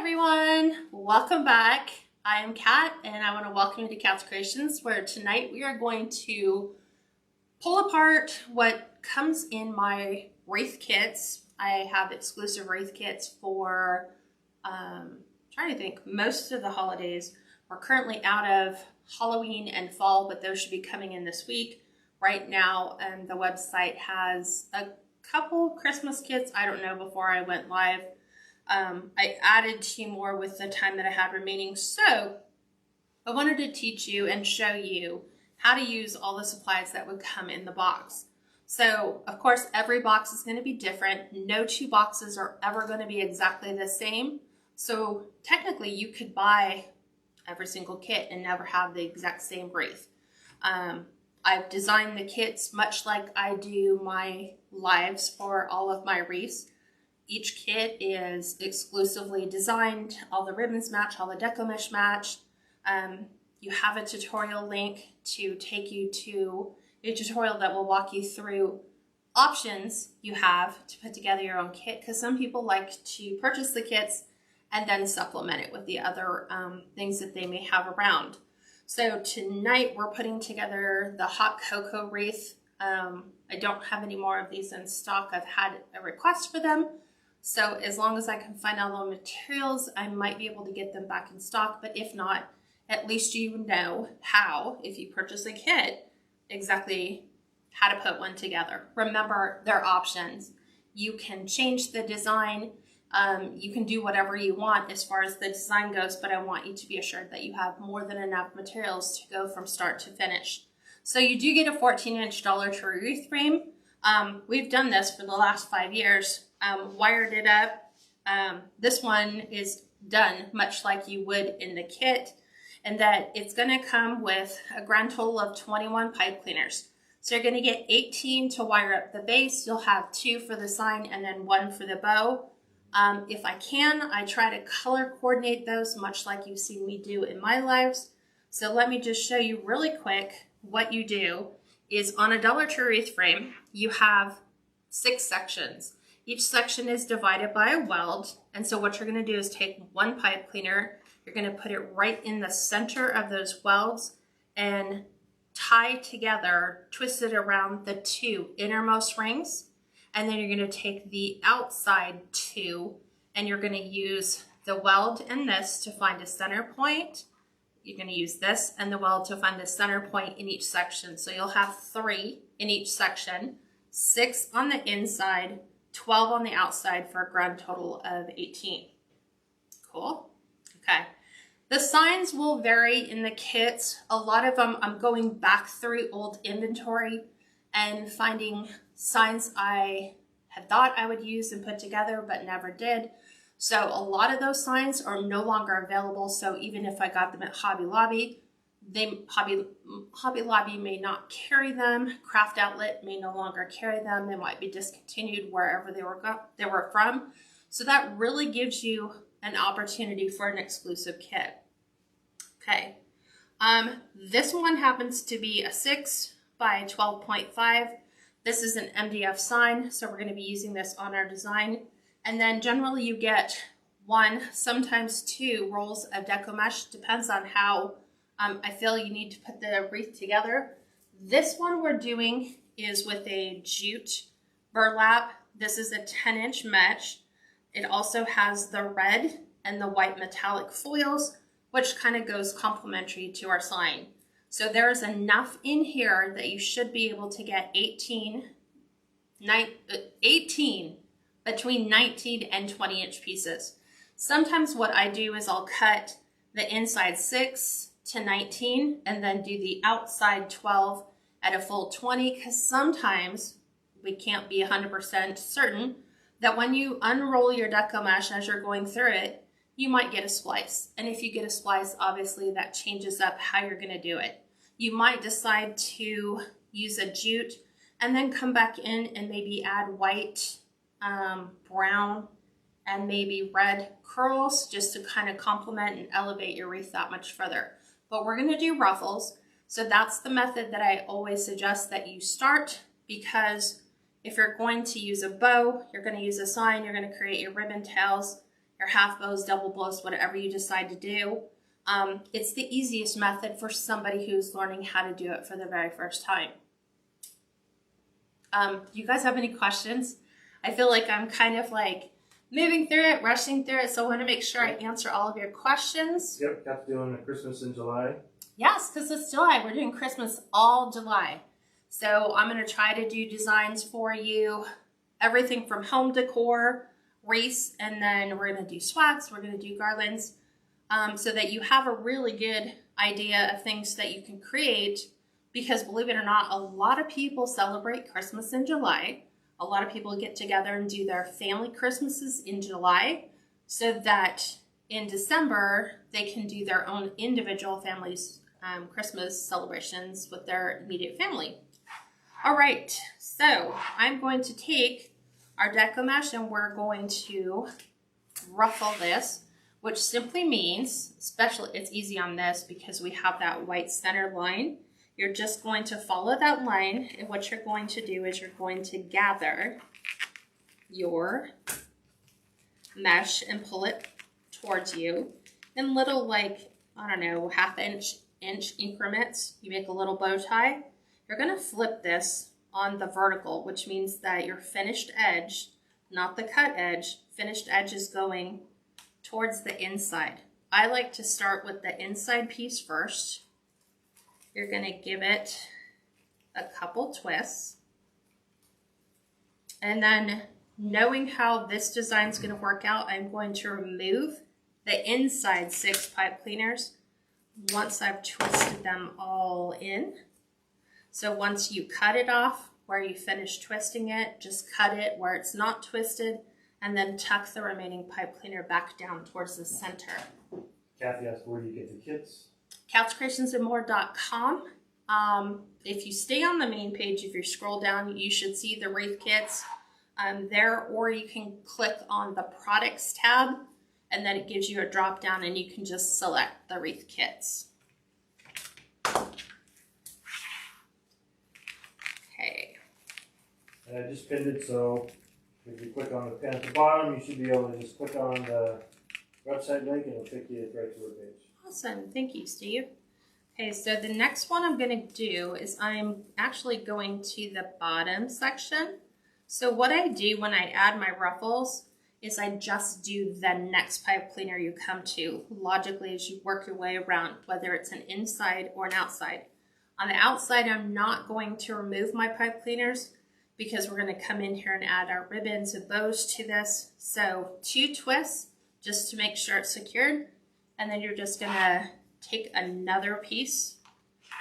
everyone, welcome back. I am Kat and I want to welcome you to Kat's Creations, where tonight we are going to pull apart what comes in my wreath kits. I have exclusive wreath kits for trying to think, most of the holidays. We're currently out of Halloween and fall, but those should be coming in this week. Right now, the website has a couple Christmas kits. I don't know, before I went live. I added 2 more with the time that I had remaining. So I wanted to teach you and show you how to use all the supplies that would come in the box. So of course, every box is going to be different. No 2 boxes are ever going to be exactly the same. So technically you could buy every single kit and never have the exact same wreath. I've designed the kits much like I do my lives for all of my wreaths. Each kit is exclusively designed. All the ribbons match, all the deco mesh match. You have a tutorial link to take you to a tutorial that will walk you through options you have to put together your own kit, because some people like to purchase the kits and then supplement it with the other things that they may have around. So tonight we're putting together the hot cocoa wreath. I don't have any more of these in stock. I've had a request for them. So as long as I can find all the materials, I might be able to get them back in stock. But if not, at least you know how, if you purchase a kit, exactly how to put one together. Remember, there are options. You can change the design. You can do whatever you want as far as the design goes, but I want you to be assured that you have more than enough materials to go from start to finish. So you do get a 14-inch Dollar Tree wreath frame. We've done this for the last 5 years. Wired it up. This one is done much like you would in the kit, and that it's going to come with a grand total of 21 pipe cleaners. So you're going to get 18 to wire up the base. You'll have 2 for the sign and then 1 for the bow. If I can, I try to color coordinate those much like you've seen me do in my lives. So let me just show you really quick. What you do is, on a Dollar Tree wreath frame, you have 6 sections. Each section is divided by a weld, and so what you're going to do is take 1 pipe cleaner, you're going to put it right in the center of those welds and tie together, twist it around the 2 innermost rings, and then you're going to take the outside 2 and you're going to use the weld and this to find a center point. You're going to use this and the weld to find the center point in each section. So you'll have 3 in each section, 6 on the inside, 12 on the outside, for a grand total of 18. Cool? Okay. The signs will vary in the kits. A lot of them, I'm going back through old inventory and finding signs I had thought I would use and put together but never did. So a lot of those signs are no longer available. So even if I got them at Hobby Lobby, Hobby Lobby may not carry them. Craft Outlet may no longer carry them. They might be discontinued wherever they were from. So that really gives you an opportunity for an exclusive kit. Okay, this one happens to be a 6 by 12.5. This is an MDF sign, so we're going to be using this on our design. And then generally you get 1, sometimes 2 rolls of deco mesh. Depends on how I feel you need to put the wreath together. This one we're doing is with a jute burlap. This is a 10-inch mesh. It also has the red and the white metallic foils, which kind of goes complementary to our sign. So there's enough in here that you should be able to get 18 between 19 and 20-inch pieces. Sometimes what I do is I'll cut the inside 6 to 19 and then do the outside 12 at a full 20, because sometimes we can't be 100% certain that when you unroll your deco mesh as you're going through it, you might get a splice. And if you get a splice, obviously that changes up how you're going to do it. You might decide to use a jute and then come back in and maybe add white, brown, and maybe red curls just to kind of complement and elevate your wreath that much further. But we're going to do ruffles. So that's the method that I always suggest that you start, because if you're going to use a bow, you're going to use a sign, you're going to create your ribbon tails, your half bows, double bows, whatever you decide to do. It's the easiest method for somebody who's learning how to do it for the very first time. Do you guys have any questions? I feel like I'm kind of like moving through it, rushing through it, so I want to make sure I answer all of your questions. Yep, Kat's doing Christmas in July. Yes, because it's July. We're doing Christmas all July. So I'm going to try to do designs for you, everything from home decor, wreaths, and then we're going to do swags, we're going to do garlands, so that you have a really good idea of things that you can create, because believe it or not, a lot of people celebrate Christmas in July. A lot of people get together and do their family Christmases in July, so that in December they can do their own individual families' Christmas celebrations with their immediate family. All right, so I'm going to take our Deco mesh and we're going to ruffle this, which simply means, especially it's easy on this because we have that white center line. You're just going to follow that line, and what you're going to do is you're going to gather your mesh and pull it towards you in little, like, I don't know, half-inch increments. You make a little bow tie. You're going to flip this on the vertical, which means that your finished edge, not the cut edge, finished edge is going towards the inside. I like to start with the inside piece first. You're going to give it a couple twists. And then knowing how this design is going to work out, I'm going to remove the inside 6 pipe cleaners once I've twisted them all in. So once you cut it off where you finish twisting it, just cut it where it's not twisted and then tuck the remaining pipe cleaner back down towards the center. Kathy asked, where do you get the kits? KatsCreationsNMore.com. If you stay on the main page, if you scroll down, you should see the wreath kits there, or you can click on the products tab and then it gives you a drop down and you can just select the wreath kits. Okay. And I just pinned it, so if you click on the pin at the bottom, you should be able to just click on the website link and it'll take you right to our page. Awesome, thank you, Steve. Okay, so the next one I'm going to do is I'm actually going to the bottom section. So what I do when I add my ruffles is I just do the next pipe cleaner you come to logically as you work your way around, whether it's an inside or an outside. On the outside, I'm not going to remove my pipe cleaners because we're going to come in here and add our ribbons and bows to this. So 2 twists just to make sure it's secured. And then you're just going to take another piece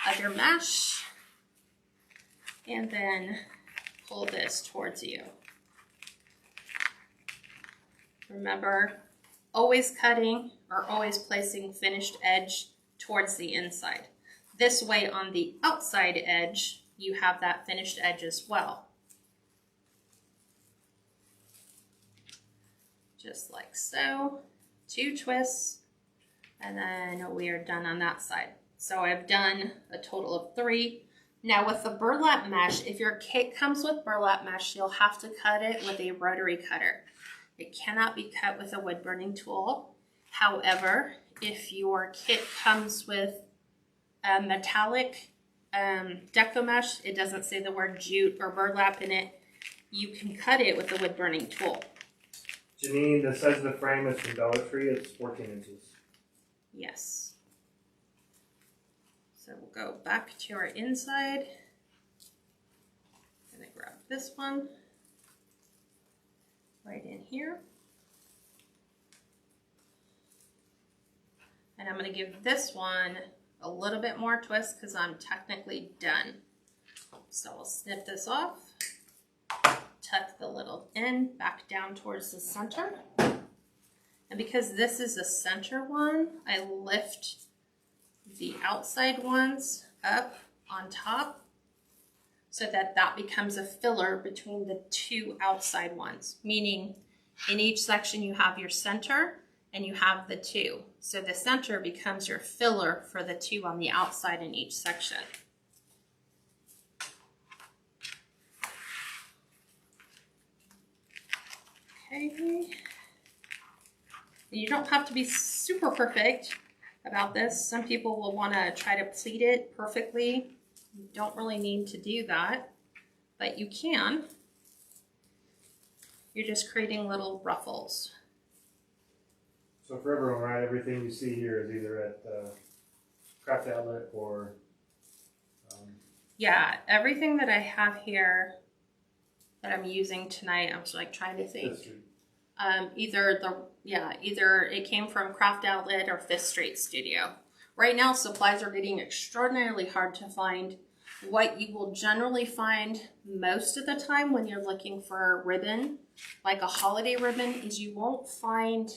of your mesh and then pull this towards you. Remember, always cutting or always placing finished edge towards the inside. This way on the outside edge, you have that finished edge as well. Just like so, 2 twists. And then we are done on that side. So I've done a total of 3. Now with the burlap mesh, if your kit comes with burlap mesh, you'll have to cut it with a rotary cutter. It cannot be cut with a wood burning tool. However, if your kit comes with a metallic deco mesh, it doesn't say the word jute or burlap in it, you can cut it with a wood burning tool. Janine, the size of the frame is from Dollar Tree. It's 14 inches. Yes. So we'll go back to our inside. I'm gonna grab this one right in here. And I'm gonna give this one a little bit more twist because I'm technically done. So I'll snip this off, tuck the little end back down towards the center. And because this is a center one, I lift the outside ones up on top so that that becomes a filler between the 2 outside ones, meaning in each section you have your center and you have the 2. So the center becomes your filler for the 2 on the outside in each section. Okay. You don't have to be super perfect about this. Some people will want to try to pleat it perfectly. You don't really need to do that, but you can. You're just creating little ruffles. So for everyone, right, everything you see here is either at Craft Outlet or... Yeah, everything that I have here that I'm using tonight, I was like trying to think. Either it came from Craft Outlet or Fifth Street Studio. Right now, supplies are getting extraordinarily hard to find. What you will generally find most of the time when you're looking for ribbon, like a holiday ribbon, is you won't find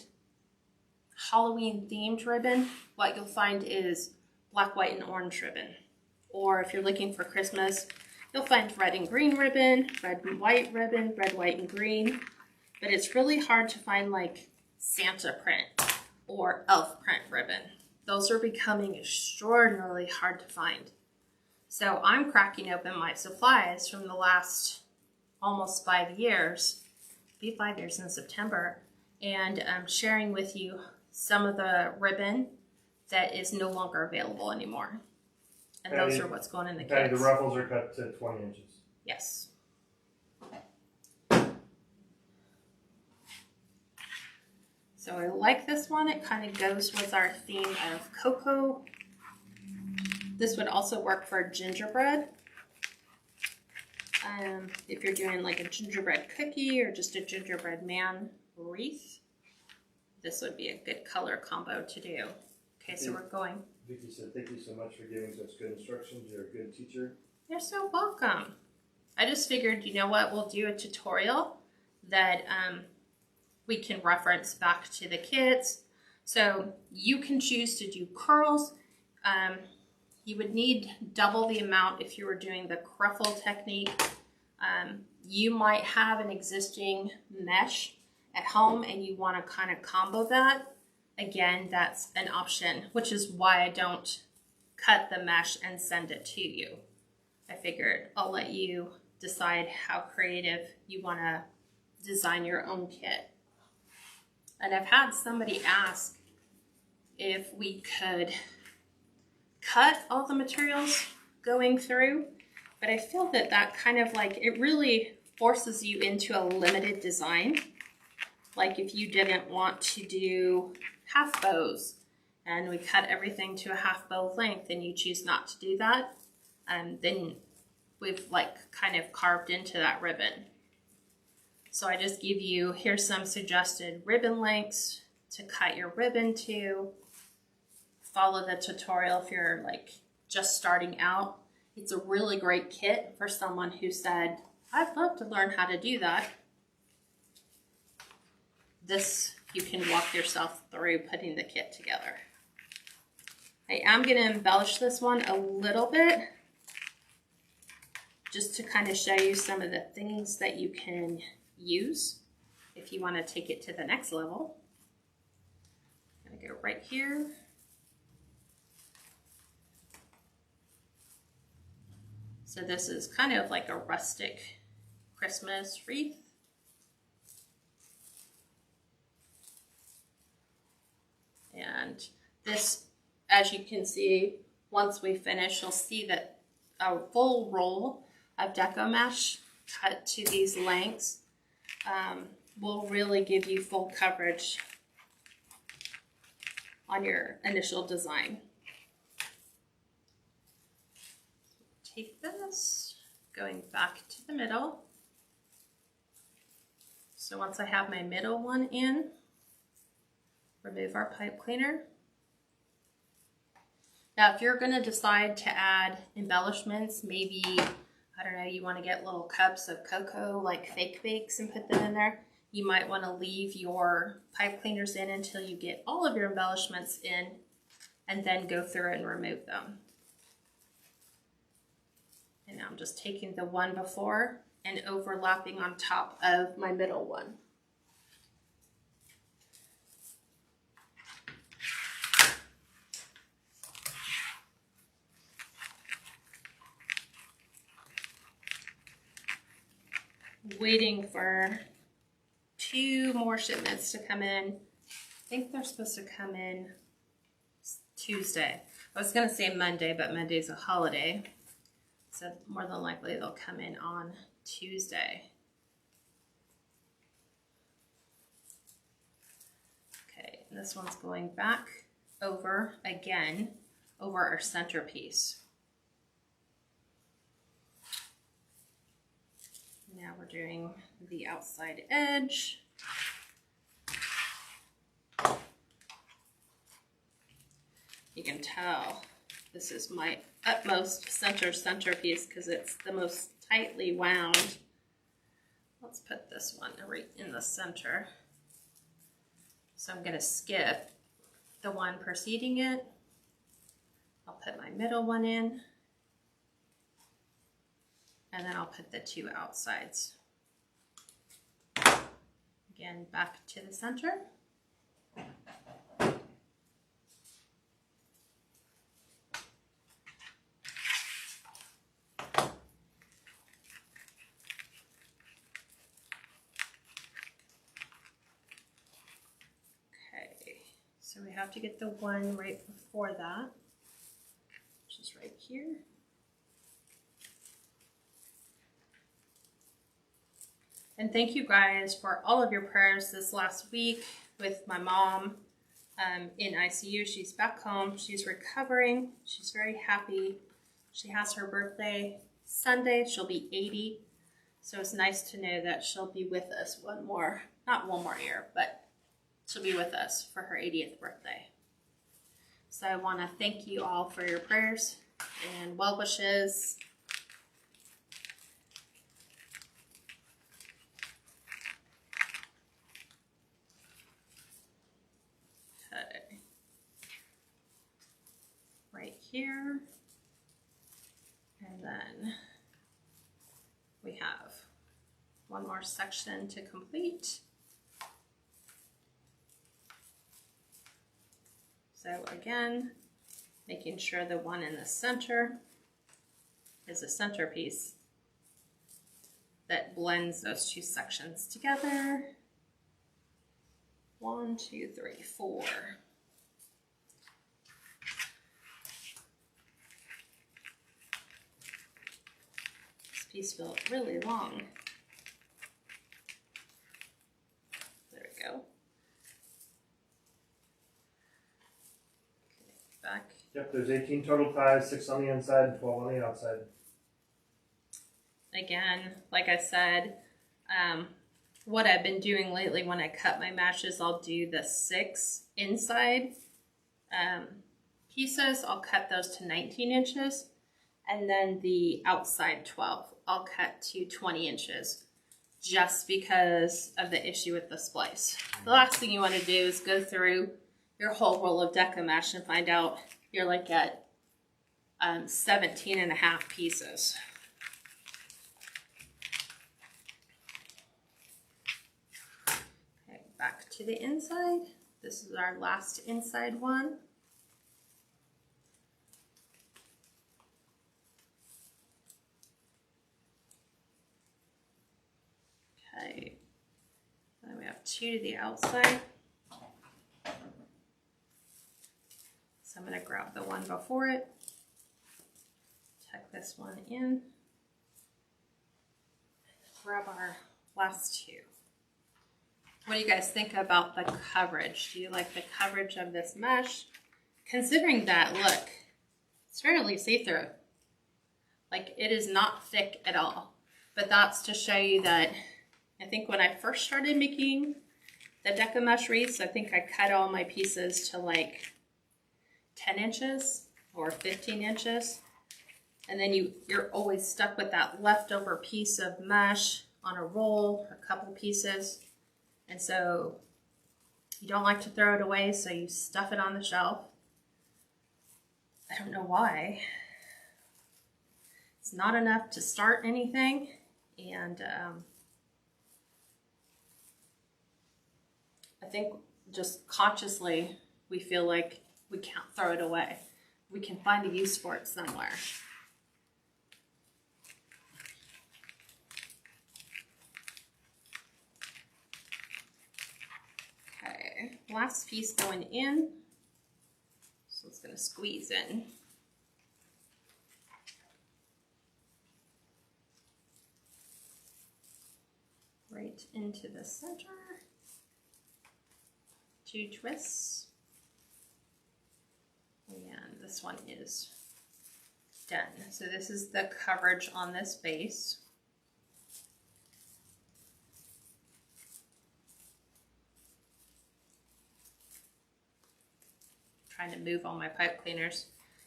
Halloween themed ribbon. What you'll find is black, white, and orange ribbon. Or if you're looking for Christmas, you'll find red and green ribbon, red and white ribbon, red, white, and green. But it's really hard to find like Santa print or elf print ribbon. Those are becoming extraordinarily hard to find. So I'm cracking open my supplies from the last almost 5 years, it'll be 5 years in September, and I'm sharing with you some of the ribbon that is no longer available anymore. And those are what's going in the kits. The ruffles are cut to 20 inches. Yes. So I like this one. It kind of goes with our theme of cocoa. This would also work for gingerbread. If you're doing like a gingerbread cookie or just a gingerbread man wreath, this would be a good color combo to do. Okay, so we're going. Vicky said, thank you so much for giving such good instructions. You're a good teacher. You're so welcome. I just figured, you know what, we'll do a tutorial that we can reference back to the kits. So you can choose to do curls. You would need double the amount if you were doing the cruffle technique. You might have an existing mesh at home and you want to kind of combo that. Again, that's an option, which is why I don't cut the mesh and send it to you. I figured I'll let you decide how creative you want to design your own kit. And I've had somebody ask if we could cut all the materials going through, but I feel that that kind of like, it really forces you into a limited design. Like if you didn't want to do half bows and we cut everything to a half bow length and you choose not to do that, then we've like kind of carved into that ribbon. So I just give you, here's some suggested ribbon lengths to cut your ribbon to. Follow the tutorial if you're like just starting out. It's a really great kit for someone who said, I'd love to learn how to do that. This, you can walk yourself through putting the kit together. I am going to embellish this one a little bit just to kind of show you some of the things that you can use if you want to take it to the next level. I'm going to go right here. So this is kind of like a rustic Christmas wreath. And this, as you can see, once we finish, you'll see that a full roll of Deco mesh cut to these lengths will really give you full coverage on your initial design. Take this, going back to the middle. So once I have my middle one in, remove our pipe cleaner. Now, if you're going to decide to add embellishments, maybe, I don't know, you want to get little cups of cocoa, like fake bakes, and put them in there, you might want to leave your pipe cleaners in until you get all of your embellishments in, and then go through and remove them. And now I'm just taking the one before and overlapping on top of my middle one. Waiting for 2 more shipments to come in, think they're supposed to come in Tuesday. I was going to say Monday, but Monday's a holiday. So more than likely they'll come in on Tuesday. Okay, and this one's going back over again over our centerpiece. Now we're doing the outside edge. You can tell this is my utmost centerpiece because it's the most tightly wound. Let's put this one right in the center. So I'm going to skip the one preceding it. I'll put my middle one in. And then I'll put the two outsides. Again, back to the center. So we have to get the one right before that, which is right here. And thank you guys for all of your prayers this last week with my mom in ICU. She's back home. She's recovering. She's very happy. She has her birthday Sunday. She'll be 80. So it's nice to know that she'll be with us not one more year, but she'll be with us for her 80th birthday. So I want to thank you all for your prayers and well wishes. Okay. Right here. And then we have one more section to complete. So again, making sure the one in the center is a centerpiece that blends those two sections together. 1, 2, 3, 4. This piece feels really long. There we go. Back. Yep, there's 18 total ties, 6 on the inside and 12 on the outside. Again, like I said, what I've been doing lately when I cut my matches, I'll do the 6 inside pieces. I'll cut those to 19 inches. And then the outside 12, I'll cut to 20 inches. Just because of the issue with the splice. The last thing you want to do is go through your whole roll of Deco mesh and find out you're like at 17 and a half pieces. Okay, back to the inside. This is our last inside one. Okay, then we have 2 to the outside. So I'm going to grab the one before it, tuck this one in, grab our last 2. What do you guys think about the coverage? Do you like the coverage of this mesh? Considering that, look, it's fairly see-through. Like, it is not thick at all. But that's to show you that, I think when I first started making the Deco mesh wreaths, I think I cut all my pieces to like 10 inches or 15 inches. And then you're always stuck with that leftover piece of mesh on a roll, a couple pieces. And so you don't like to throw it away, so you stuff it on the shelf. I don't know why. It's not enough to start anything. And I think just consciously we feel like we can't throw it away. We can find a use for it somewhere. Okay, last piece going in. So it's going to squeeze in. Right into the center. 2 twists. And this one is done. So this is the coverage on this base. Trying to move all my pipe cleaners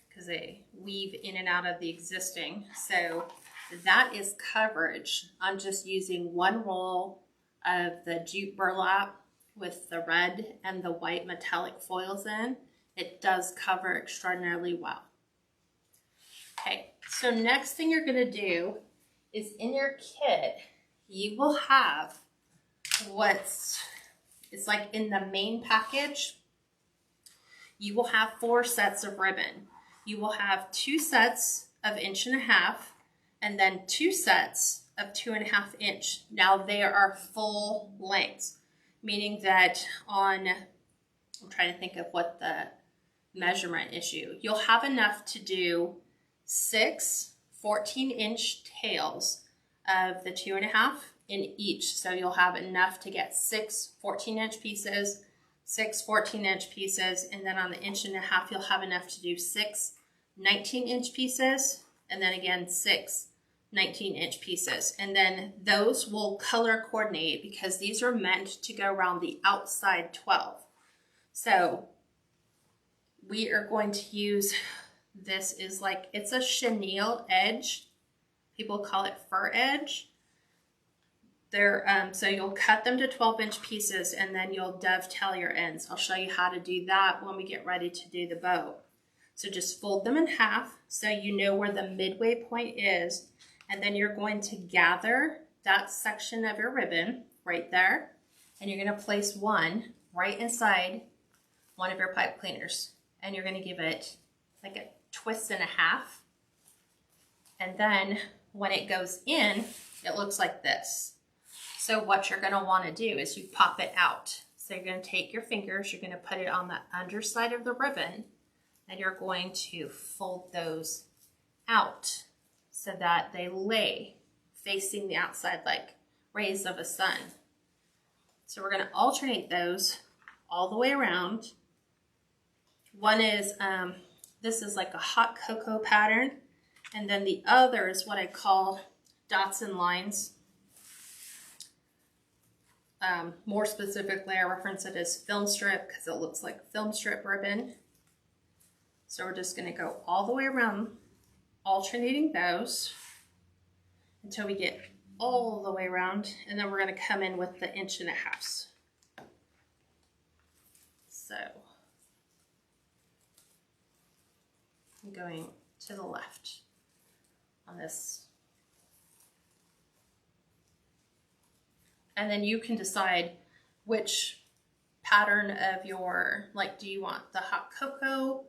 because they weave in and out of the existing. So that is coverage. I'm just using 1 roll of the jute burlap with the red and the white metallic foils in. It does cover extraordinarily well. Okay, so next thing you're gonna do is in your kit, you will have it's like in the main package, you will have 4 sets of ribbon. You will have 2 sets of 1.5" and then 2 sets of 2.5 inch. Now they are full lengths, meaning that I'm trying to think of what the measurement issue. You'll have enough to do 6 14-inch tails of the 2.5 in each. So you'll have enough to get 6 14-inch pieces, 6 14-inch pieces, and then on the 1.5" you'll have enough to do 6 19-inch pieces, and then again 6 19-inch pieces. And then those will color coordinate because these are meant to go around the outside 12. So we are going to use, this is like, it's a chenille edge. People call it fur edge. They're, so you'll cut them to 12-inch pieces and then you'll dovetail your ends. I'll show you how to do that when we get ready to do the bow. So just fold them in half so you know where the midway point is, and then you're going to gather that section of your ribbon right there, and you're going to place one right inside one of your pipe cleaners, and you're going to give it like a 1.5 twists. And then when it goes in, it looks like this. So what you're going to want to do is you pop it out. So you're going to take your fingers, you're going to put it on the underside of the ribbon, and you're going to fold those out so that they lay facing the outside like rays of a sun. So we're going to alternate those all the way around. One is, this is like a hot cocoa pattern, and then the other is what I call dots and lines. More specifically, I reference it as film strip because it looks like film strip ribbon. So we're just going to go all the way around, alternating those until we get all the way around, and then we're going to come in with the 1.5". So I'm going to the left on this. And then you can decide which pattern of your, like, do you want the hot cocoa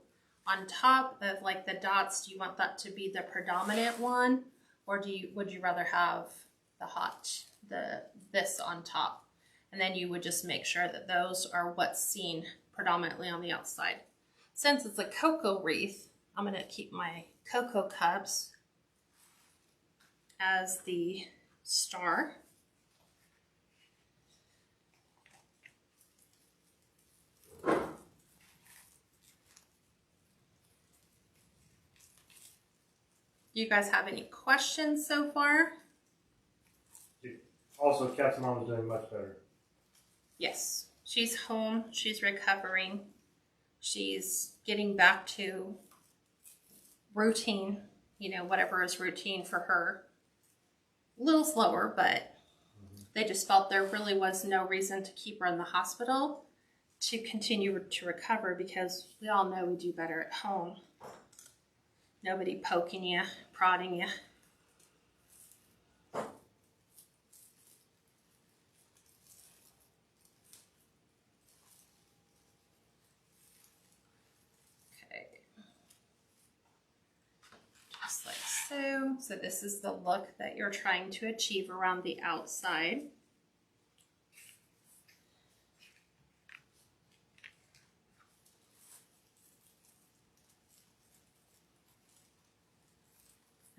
on top of like the dots? Do you want that to be the predominant one, or would you rather have this on top? And then you would just make sure that those are what's seen predominantly on the outside. Since it's a cocoa wreath, I'm going to keep my cocoa cups as the star. Do you guys have any questions so far? Also, Kat's mom is doing much better. Yes, she's home, she's recovering, she's getting back to routine, you know, whatever is routine for her. A little slower, but they just felt there really was no reason to keep her in the hospital to continue to recover, because we all know we do better at home. Nobody poking you, prodding you. Okay. Just like so. So this is the look that you're trying to achieve around the outside.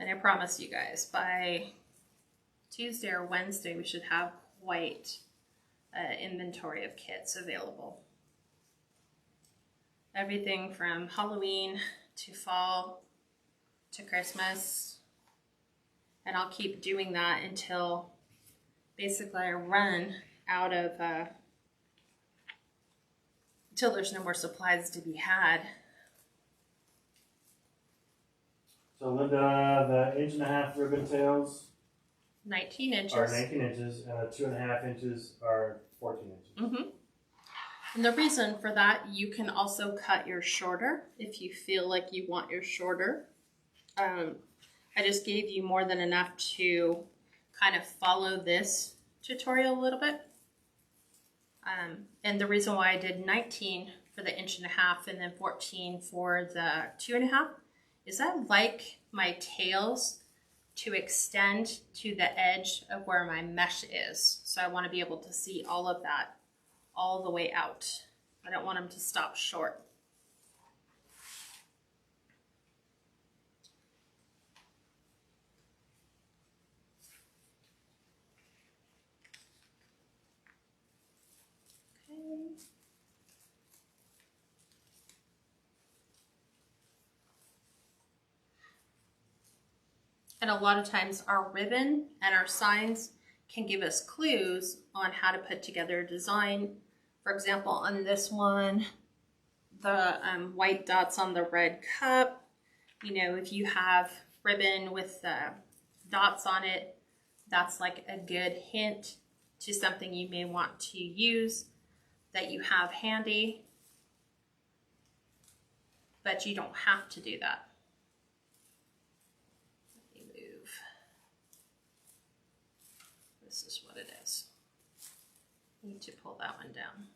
And I promise you guys, by Tuesday or Wednesday, we should have quite inventory of kits available. Everything from Halloween to fall to Christmas. And I'll keep doing that until basically I run out of, until there's no more supplies to be had. So Linda, the 1.5 inch ribbon tails 19 inches. are 19 inches, and the 2.5 inches are 14 inches. And the reason for that, you can also cut yours shorter if you feel like you want yours shorter. I just gave you more than enough to kind of follow this tutorial a little bit. And the reason why I did 19 for the 1.5 inches and then 14 for the 2.5 is I like my tails to extend to the edge of where my mesh is. So I want to be able to see all of that all the way out. I don't want them to stop short. Okay. And a lot of times our ribbon and our signs can give us clues on how to put together a design. For example, on this one, the white dots on the red cup, you know, if you have ribbon with the dots on it, that's like a good hint to something you may want to use that you have handy, but you don't have to do that. Let me move. This is what it is. Need to pull that one down.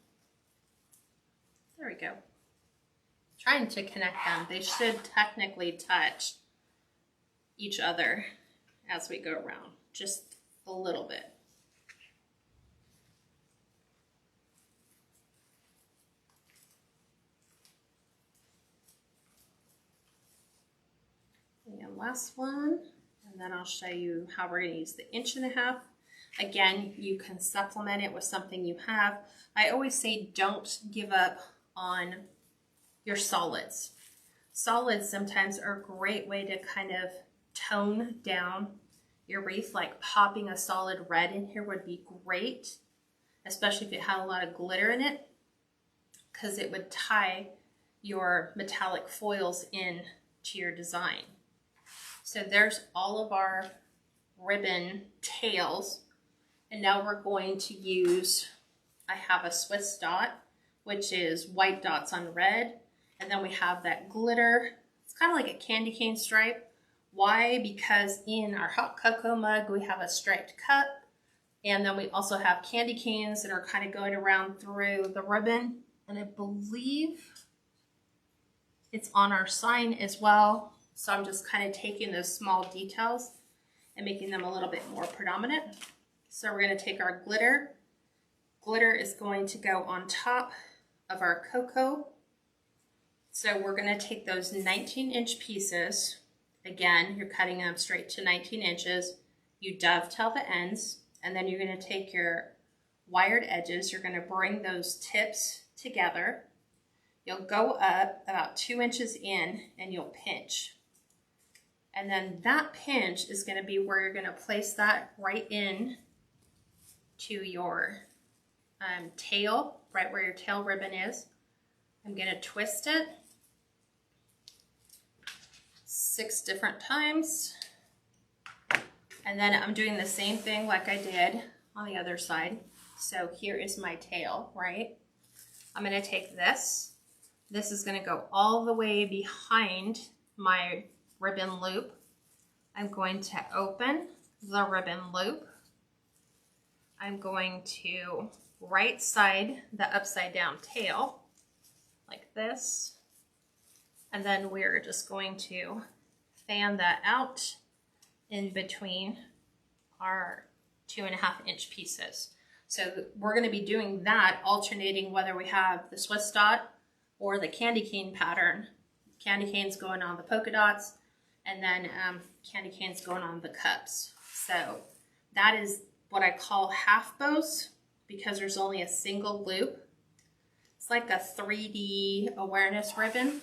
There we go. Trying to connect them. They should technically touch each other as we go around, just a little bit. And last one, and then I'll show you how we're going to use the 1.5 inches. Again, you can supplement it with something you have. I always say don't give up on your solids. Solids sometimes are a great way to kind of tone down your wreath, like popping a solid red in here would be great, especially if it had a lot of glitter in it, because it would tie your metallic foils in to your design. So there's all of our ribbon tails, and now we're going to use, I have a Swiss dot, which is white dots on red, and then we have that glitter. It's kind of like a candy cane stripe. Why? Because in our hot cocoa mug, we have a striped cup, and then we also have candy canes that are kind of going around through the ribbon, and I believe it's on our sign as well. So I'm just kind of taking those small details and making them a little bit more predominant. So we're going to take our glitter. Glitter is going to go on top of our cocoa. So we're going to take those 19-inch pieces. Again, you're cutting them straight to 19 inches. You dovetail the ends, and then you're going to take your wired edges. You're going to bring those tips together. You'll go up about 2 inches in, and you'll pinch. And then that pinch is going to be where you're going to place that right in to your tail, right where your tail ribbon is. I'm going to twist it 6 different times. And then I'm doing the same thing like I did on the other side. So here is my tail, right? I'm going to take this. This is going to go all the way behind my ribbon loop. I'm going to open the ribbon loop. I'm going to right side the upside down tail like this. And then we're just going to fan that out in between our 2.5-inch pieces. So we're going to be doing that, alternating whether we have the Swiss dot or the candy cane pattern. Candy canes going on the polka dots, and then candy canes going on the cups. So that is what I call half bows because there's only a single loop. It's like a 3D awareness ribbon.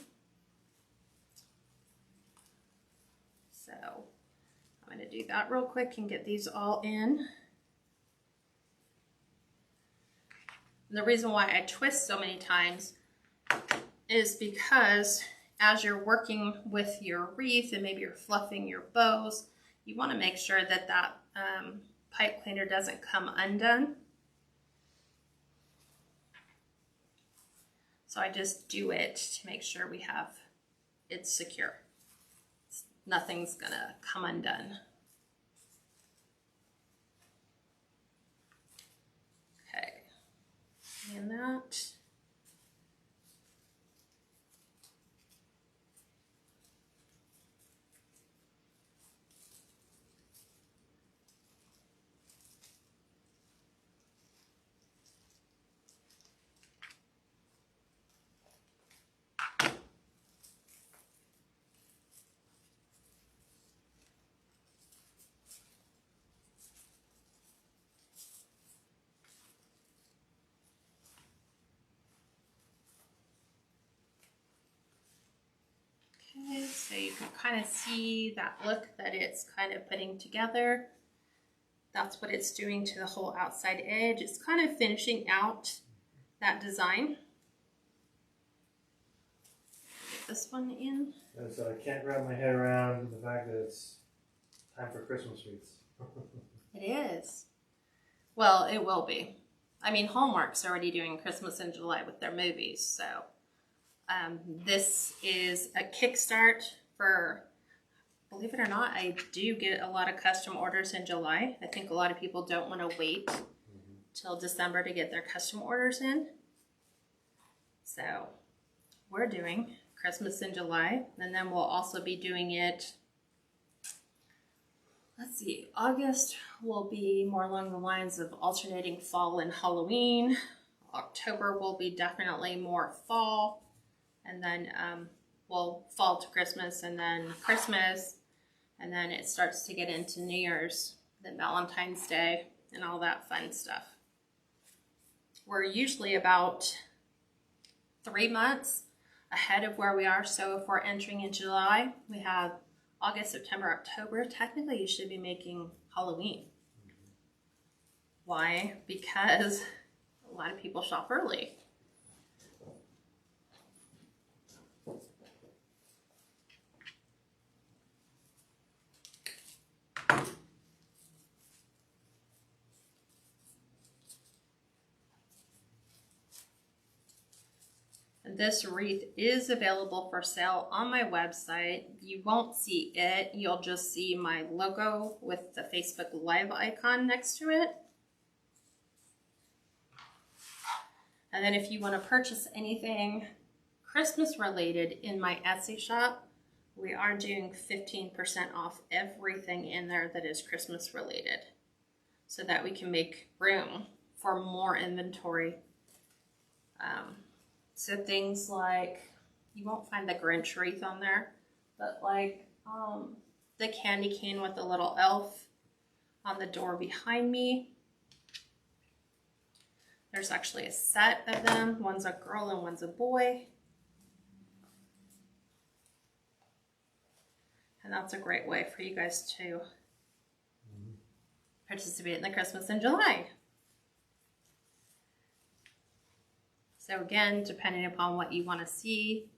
So I'm going to do that real quick and get these all in. And the reason why I twist so many times is because as you're working with your wreath and maybe you're fluffing your bows, you want to make sure that that pipe cleaner doesn't come undone. So I just do it to make sure we have it secure. Nothing's gonna come undone. Okay, and that. Okay, so you can kind of see that look that it's kind of putting together. That's what it's doing to the whole outside edge. It's kind of finishing out that design. Get this one in. And so I can't wrap my head around the fact that it's time for Christmas wreaths. It is. Well, it will be. I mean, Hallmark's already doing Christmas in July with their movies, so this is a kickstart for, believe it or not, I do get a lot of custom orders in July. I think a lot of people don't want to wait till December to get their custom orders in. So we're doing Christmas in July, and then we'll also be doing it, let's see, August will be more along the lines of alternating fall and Halloween. October will be definitely more fall. And then we'll fall to Christmas, and then Christmas, and then it starts to get into New Year's, then Valentine's Day, and all that fun stuff. We're usually about 3 months ahead of where we are. So if we're entering in July, we have August, September, October. Technically, you should be making Halloween. Why? Because a lot of people shop early. This wreath is available for sale on my website. You won't see it. You'll just see my logo with the Facebook Live icon next to it. And then if you want to purchase anything Christmas related in my Etsy shop, we are doing 15% off everything in there that is Christmas related, so that we can make room for more inventory. So things like, you won't find the Grinch wreath on there, but like the candy cane with the little elf on the door behind me. There's actually a set of them. One's a girl and one's a boy. And that's a great way for you guys to participate in the Christmas in July. So again, depending upon what you want to see,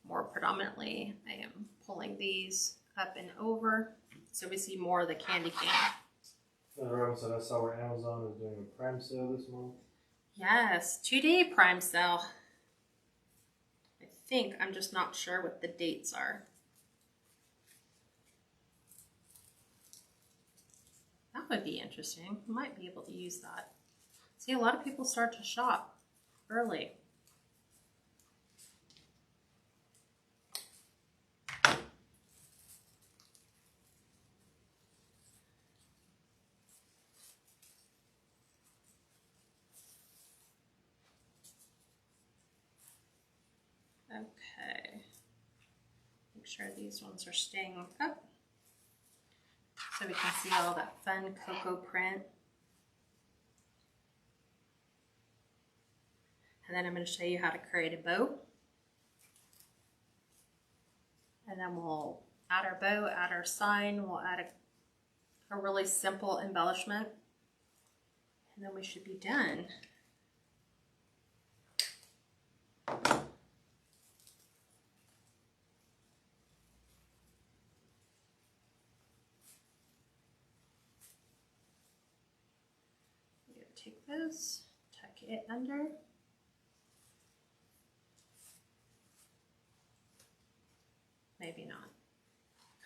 more predominantly, I am pulling these up and over so we see more of the candy cane. Robinson, I saw where Amazon is doing a Prime sale this month. Yes, 2-day Prime sale. I think, I'm just not sure what the dates are. That would be interesting. Might be able to use that. See, a lot of people start to shop early. Okay. Make sure these ones are staying up so we can see all that fun cocoa print. And then I'm going to show you how to create a bow. And then we'll add our bow, add our sign, we'll add a really simple embellishment. And then we should be done. Take this, tuck it under. Maybe not.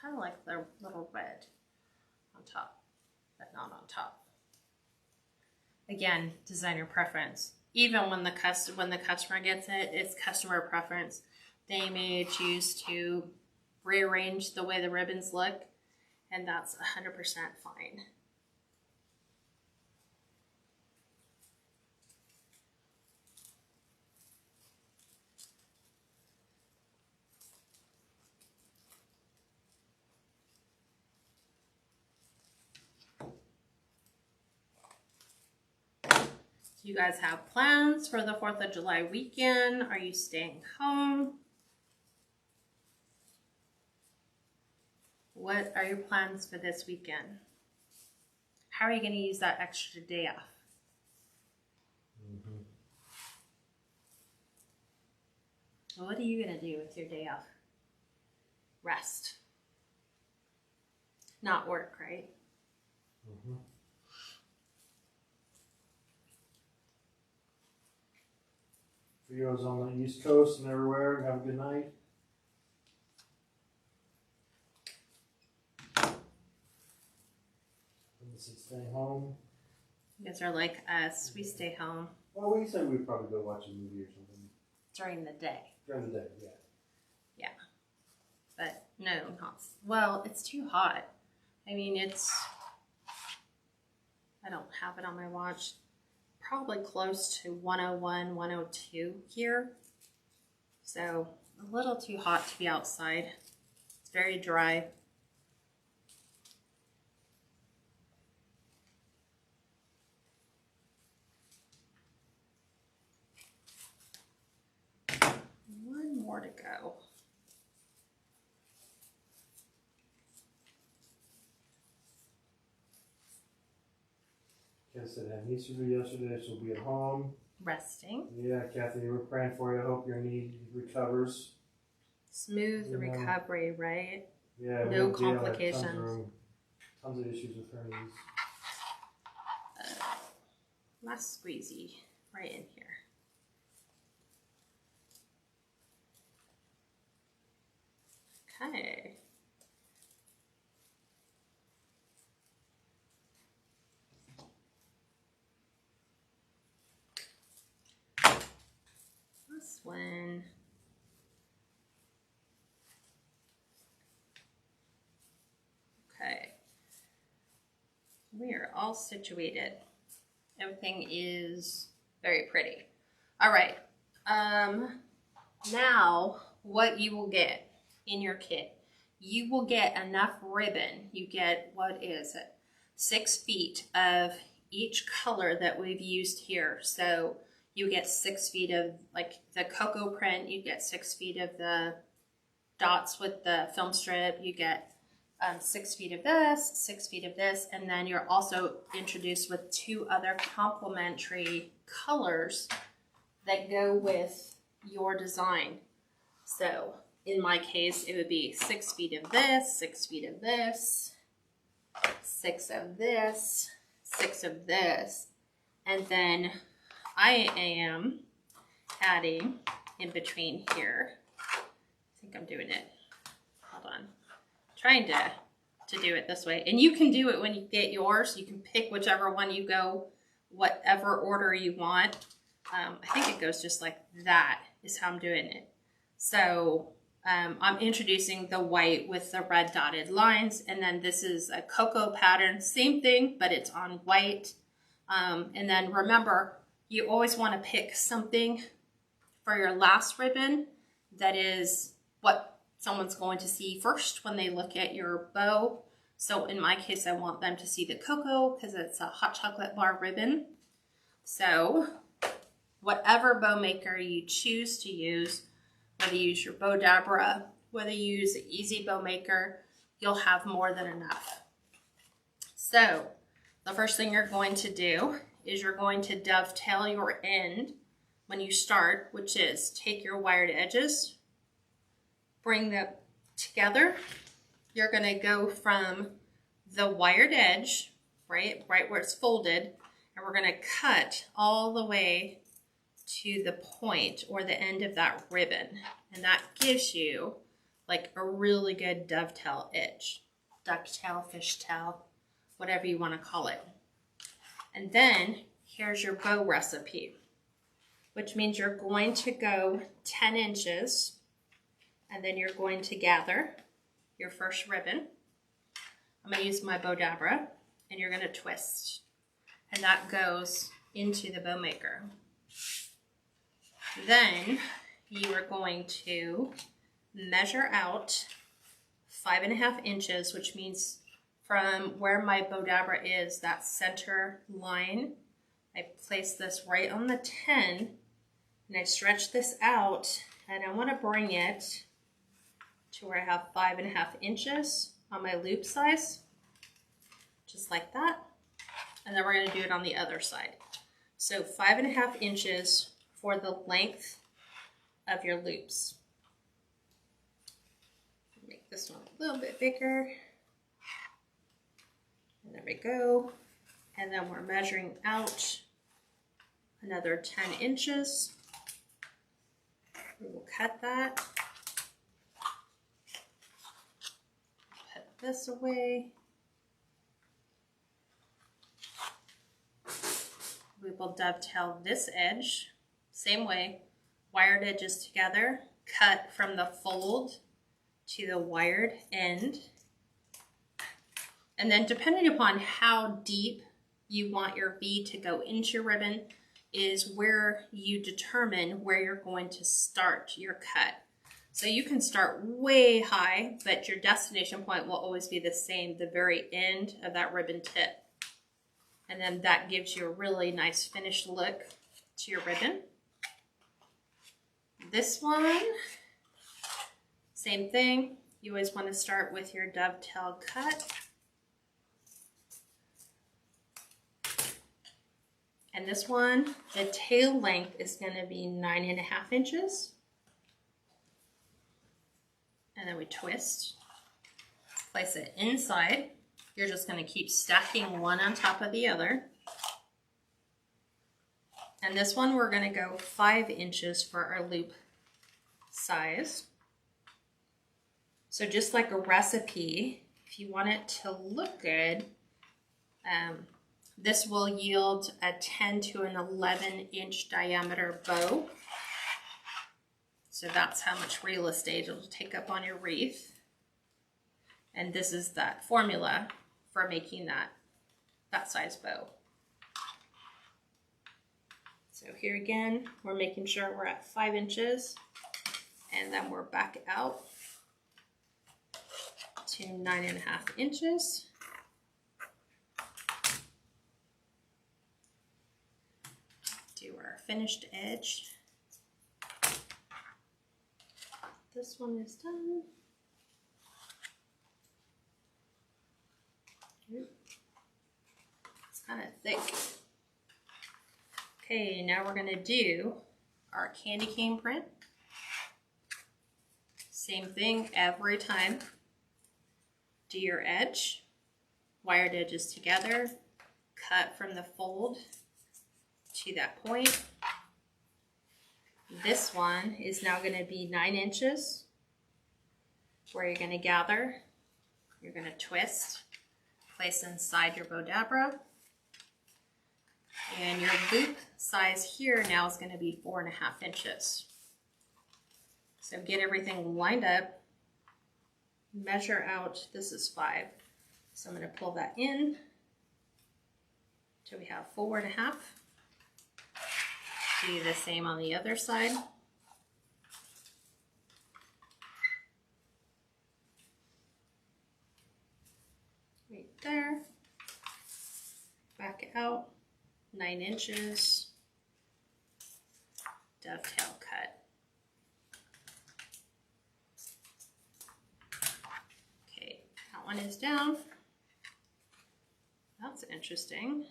Kind of like the little red on top, but not on top. Again, designer preference. Even when the customer gets it, it's customer preference. They may choose to rearrange the way the ribbons look, and that's 100% fine. Do you guys have plans for the 4th of July weekend? Are you staying home? What are your plans for this weekend? How are you going to use that extra day off? What are you going to do with your day off? Rest. Not work, right? For you guys on the East Coast and everywhere, have a good night. Stay home. You guys are like us. We stay home. Well, we said we'd probably go watch a movie or something. During the day. During the day, yeah. Yeah. But no, not. Well, it's too hot. I mean, I don't have it on my watch. Probably close to 101, 102 here. So a little too hot to be outside. It's very dry. One more to go. Kathy said had knee surgery yesterday, she'll be at home. Resting. Yeah, Kathy, we're praying for you. I hope your knee recovers. Smooth recovery, right? Yeah. No complications. Tons of issues with her knees. Last squeezy right in here. Okay. This one. Okay. We are all situated. Everything is very pretty. All right. Now what you will get in your kit, you will get enough ribbon. You get, what is it? 6 feet of each color that we've used here. So you get 6 feet of like the cocoa print. You get 6 feet of the dots with the film strip. You get 6 feet of this, 6 feet of this, and then you're also introduced with 2 other complementary colors that go with your design. So in my case, it would be 6 feet of this, 6 feet of this, 6 of this, 6 of this, and then I am adding in between here. I think I'm doing it. Hold on. Trying to do it this way. And you can do it when you get yours. You can pick whichever one you go, whatever order you want. I think it goes just like that is how I'm doing it. So I'm introducing the white with the red dotted lines, and then this is a cocoa pattern, same thing, but it's on white. And then remember, you always want to pick something for your last ribbon that is what someone's going to see first when they look at your bow. So in my case, I want them to see the cocoa because it's a hot chocolate bar ribbon. So whatever bow maker you choose to use, whether you use your Bow Dabra, whether you use an easy bow maker, you'll have more than enough. So the first thing you're going to do is you're going to dovetail your end when you start, which is take your wired edges, bring them together. You're going to go from the wired edge, right where it's folded, and we're going to cut all the way to the point or the end of that ribbon. And that gives you like a really good dovetail edge, ducktail, fishtail, whatever you want to call it. And then here's your bow recipe, which means you're going to go 10 inches and then you're going to gather your first ribbon. I'm going to use my Bow Dabra and you're going to twist, and that goes into the bow maker. Then you are going to measure out 5.5 inches, which means from where my Bow Dabra is, that center line, I place this right on the 10 and I stretch this out, and I want to bring it to where I have 5.5 inches on my loop size, just like that. And then we're going to do it on the other side. So 5.5 inches for the length of your loops. Make this one a little bit bigger. And there we go. And then we're measuring out another 10 inches. We will cut that. Put this away. We will dovetail this edge. Same way, wired edges together, cut from the fold to the wired end. And then depending upon how deep you want your V to go into your ribbon is where you determine where you're going to start your cut. So you can start way high, but your destination point will always be the same, the very end of that ribbon tip. And then that gives you a really nice finished look to your ribbon. This one, same thing. You always want to start with your dovetail cut. And this one, the tail length is going to be 9.5 inches. And then we twist, place it inside. You're just going to keep stacking one on top of the other. And this one, we're going to go 5 inches for our loop size. So just like a recipe, if you want it to look good, this will yield a 10 to an 11 inch diameter bow. So that's how much real estate it'll take up on your wreath. And this is that formula for making that size bow. So here again, we're making sure we're at 5 inches, and then we're back out to 9.5 inches. Do our finished edge. This one is done. It's kind of thick. Okay, now we're going to do our candy cane print. Same thing every time. Do your edge, wired edges together, cut from the fold to that point. This one is now going to be 9 inches, where you're going to gather, you're going to twist, place inside your Bow Dabra, and your loop size here now is going to be 4.5 inches. So get everything lined up, measure out, this is 5, so I'm going to pull that in till we have 4.5. Do the same on the other side. 9 inches. Dovetail cut. Okay, that one is down. That's interesting.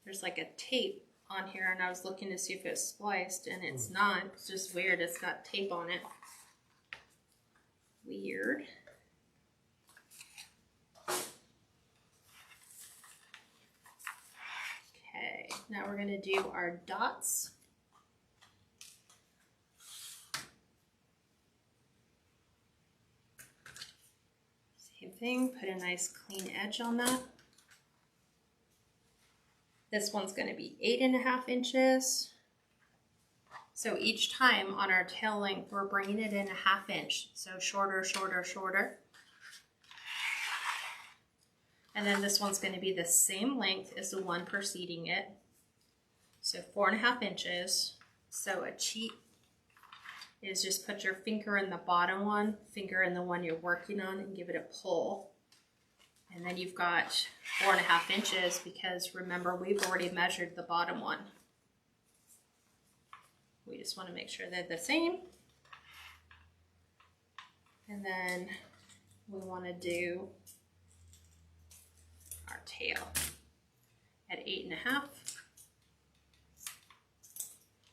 There's like a tape on here, and I was looking to see if it's spliced, and it's not. It's just weird. It's got tape on it. Weird. Okay, now we're going to do our dots. Same thing, put a nice clean edge on that. This one's going to be 8.5 inches. So each time on our tail length, we're bringing it in 1/2 inch. So shorter, shorter, shorter. And then this one's going to be the same length as the one preceding it. So 4.5 inches. So a cheat is just put your finger in the bottom one, finger in the one you're working on, and give it a pull. And then you've got 4.5 inches, because remember, we've already measured the bottom one. We just want to make sure they're the same. And then we want to do our tail at 8.5.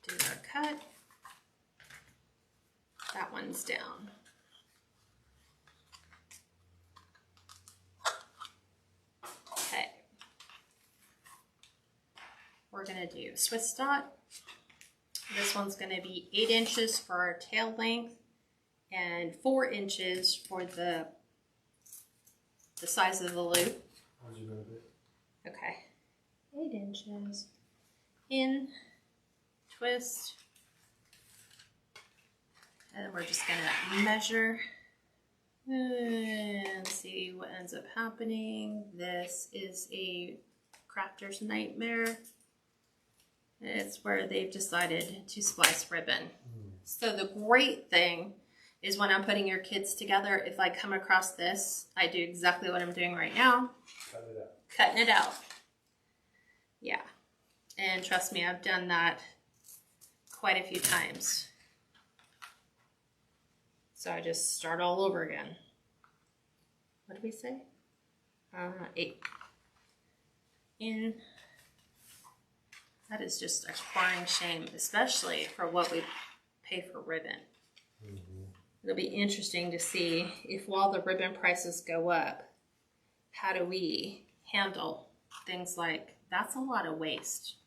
Do our cut. That one's down. Okay. We're going to do Swiss dot. This one's going to be 8 inches for our tail length and 4 inches for the size of the loop. Okay. 8 inches. In, twist. And then we're just going to measure and see what ends up happening. This is a crafter's nightmare. It's where they've decided to splice ribbon. So the great thing is when I'm putting your kits together, if I come across this, I do exactly what I'm doing right now. Cut it out. Cutting it out. Yeah. And trust me, I've done that quite a few times. So I just start all over again. What did we say? 8. In. That is just a crying shame, especially for what we pay for ribbon. It'll be interesting to see if while the ribbon prices go up, how do we handle things like, that's a lot of waste.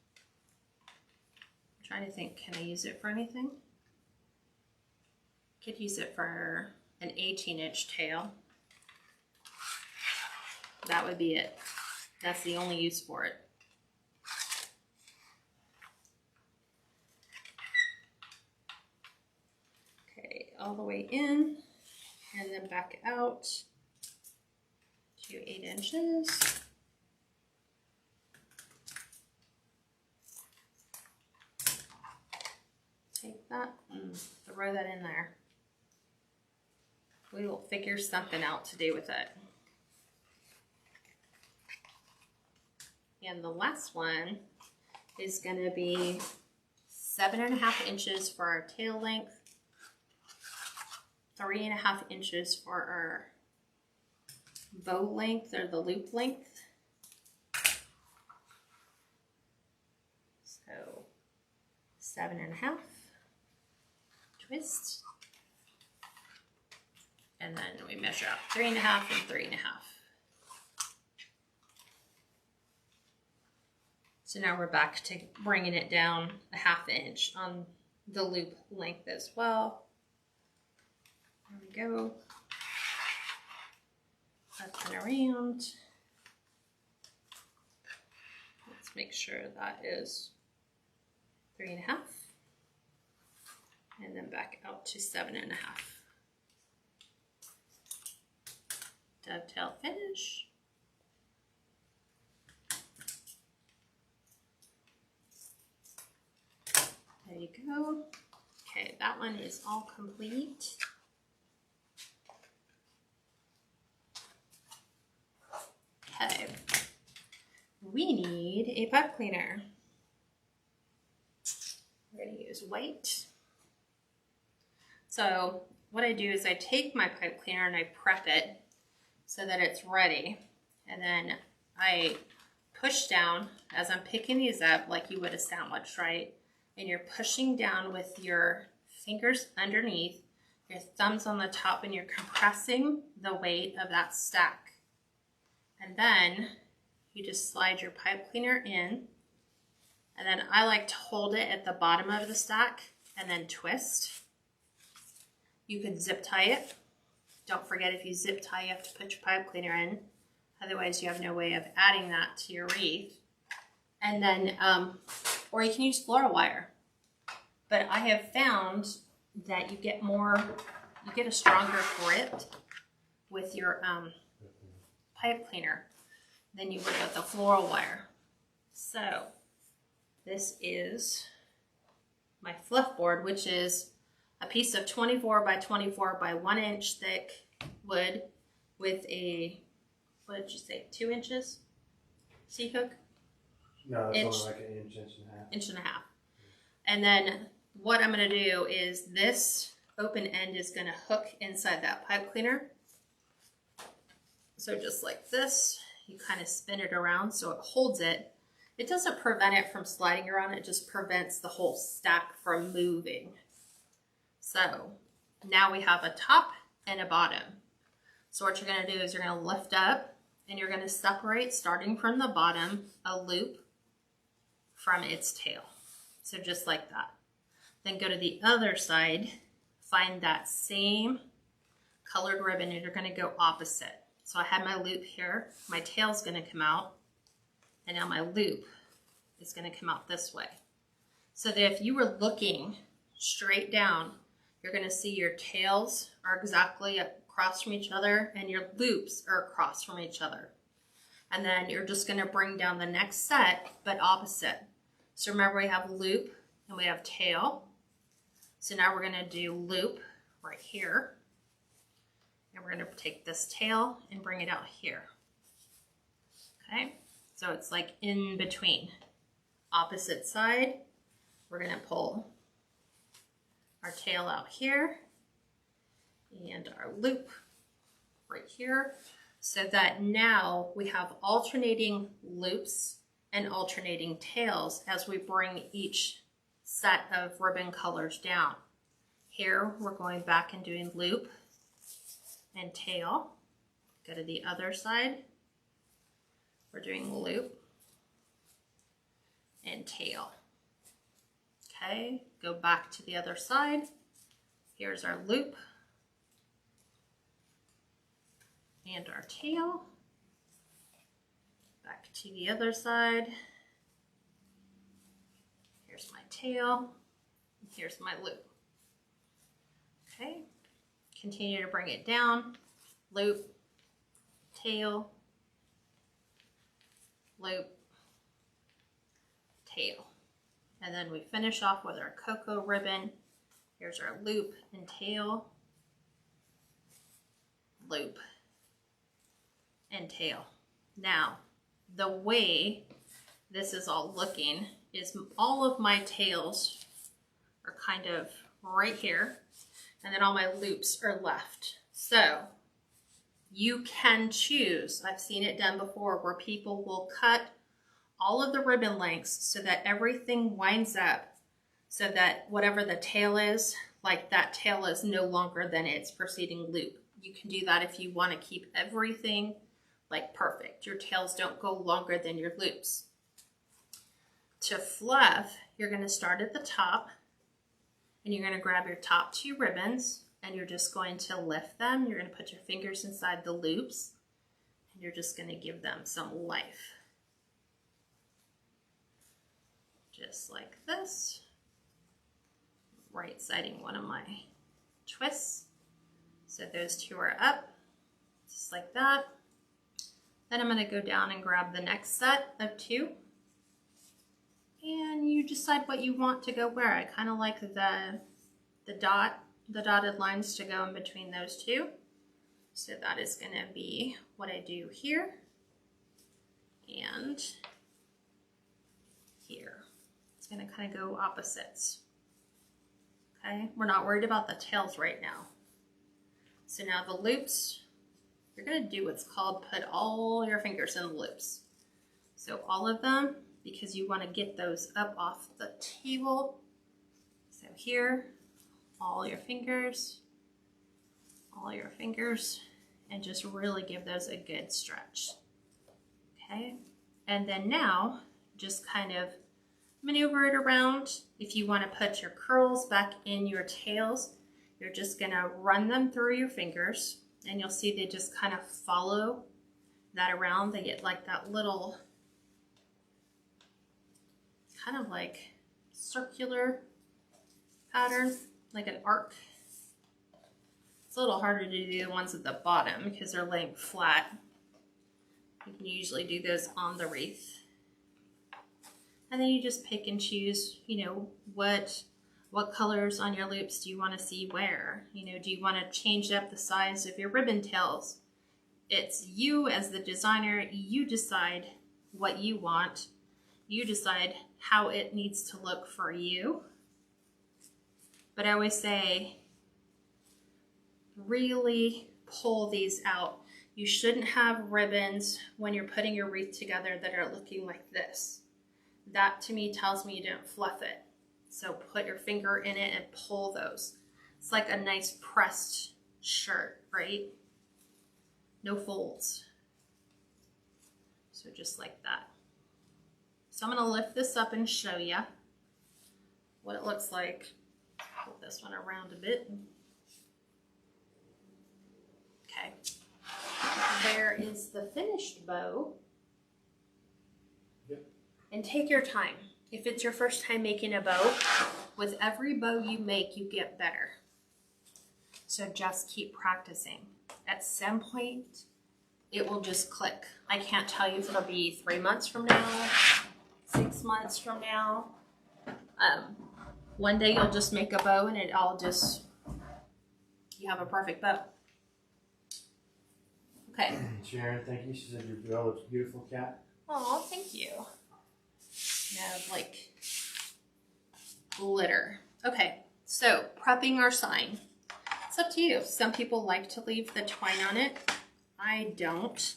I'm trying to think, can I use it for anything? Could use it for an 18-inch tail. That would be it. That's the only use for it. Okay, all the way in and then back out to 8 inches. Take that and throw that in there. We will figure something out to do with it. And the last one is going to be 7.5 inches for our tail length, 3.5 inches for our bow length or the loop length. So 7.5, twist. And then we measure out 3.5 and 3.5. So now we're back to bringing it down 1/2 inch on the loop length as well. There we go. Up and around. Let's make sure that is 3.5. And then back out to 7.5. Dovetail finish. There you go. Okay, that one is all complete. Okay, we need a pipe cleaner. We're going to use white. So what I do is I take my pipe cleaner and I prep it so that it's ready. And then I push down as I'm picking these up like you would a sandwich, right? And you're pushing down with your fingers underneath, your thumbs on the top, and you're compressing the weight of that stack. And then you just slide your pipe cleaner in. And then I like to hold it at the bottom of the stack and then twist. You could zip tie it. Don't forget, if you zip tie, you have to put your pipe cleaner in. Otherwise, you have no way of adding that to your wreath. And then, or you can use floral wire. But I have found that you get a stronger grip with your pipe cleaner than you would with the floral wire. So this is my fluff board, which is a piece of 24 by 24 by 1 inch thick wood with a, what did you say, 2 inches C-hook? No, that's only like an inch, inch and a half. And then what I'm going to do is this open end is going to hook inside that pipe cleaner. So just like this, you kind of spin it around so it holds it. It doesn't prevent it from sliding around, it just prevents the whole stack from moving. So now we have a top and a bottom. So what you're going to do is you're going to lift up and you're going to separate, starting from the bottom, a loop from its tail. So just like that. Then go to the other side, find that same colored ribbon, and you're going to go opposite. So I had my loop here, my tail's going to come out, and now my loop is going to come out this way. So that if you were looking straight down, you're going to see your tails are exactly across from each other and your loops are across from each other. And then you're just going to bring down the next set, but opposite. So remember, we have loop and we have tail. So now we're going to do loop right here. And we're going to take this tail and bring it out here. Okay, so it's like in between. Opposite side, we're going to pull our tail out here and our loop right here, so that now we have alternating loops and alternating tails as we bring each set of ribbon colors down. Here we're going back and doing loop and tail. Go to the other side, we're doing loop and tail. Okay, go back to the other side. Here's our loop and our tail. Back to the other side. Here's my tail. Here's my loop. Okay, continue to bring it down. Loop, tail, loop, tail. And then we finish off with our cocoa ribbon. Here's our loop and tail, loop and tail. Now, the way this is all looking is all of my tails are kind of right here, and then all my loops are left. So you can choose, I've seen it done before, where people will cut all of the ribbon lengths so that everything winds up so that whatever the tail is, like that tail is no longer than its preceding loop. You can do that if you want to keep everything like perfect. Your tails don't go longer than your loops. To fluff, you're going to start at the top and you're going to grab your top 2 ribbons and you're just going to lift them. You're going to put your fingers inside the loops and you're just going to give them some life. Just like this. Right siding one of my twists. So those 2 are up, just like that. Then I'm going to go down and grab the next set of 2. And you decide what you want to go where. I kind of like the dotted lines to go in between those 2. So that is going to be what I do here. And here. It's going to kind of go opposites. Okay, we're not worried about the tails right now. So now the loops, you're going to do what's called put all your fingers in the loops. So all of them, because you want to get those up off the table. So here, all your fingers, and just really give those a good stretch. Okay, and then now just kind of maneuver it around. If you want to put your curls back in your tails, you're just going to run them through your fingers, and you'll see they just kind of follow that around. They get like that little kind of like circular pattern, like an arc. It's a little harder to do the ones at the bottom because they're laying flat. You can usually do those on the wreath. And then you just pick and choose, you know, what colors on your loops do you want to see where? You know, do you want to change up the size of your ribbon tails? It's you as the designer, you decide what you want. You decide how it needs to look for you. But I always say, really pull these out. You shouldn't have ribbons when you're putting your wreath together that are looking like this. That to me tells me you didn't fluff it. So put your finger in it and pull those. It's like a nice pressed shirt, right? No folds. So just like that. So I'm going to lift this up and show you what it looks like. Pull this one around a bit. Okay. There is the finished bow. Yep. And take your time. If it's your first time making a bow, with every bow you make, you get better. So just keep practicing. At some point, it will just click. I can't tell you if it'll be 3 months from now, 6 months from now. One day you'll just make a bow and it all just, you have a perfect bow. Okay. Sharon, thank you. She said your bow looks beautiful, Kat. Oh, thank you. Now, like glitter. Okay, so prepping our sign. It's up to you. Some people like to leave the twine on it. I don't.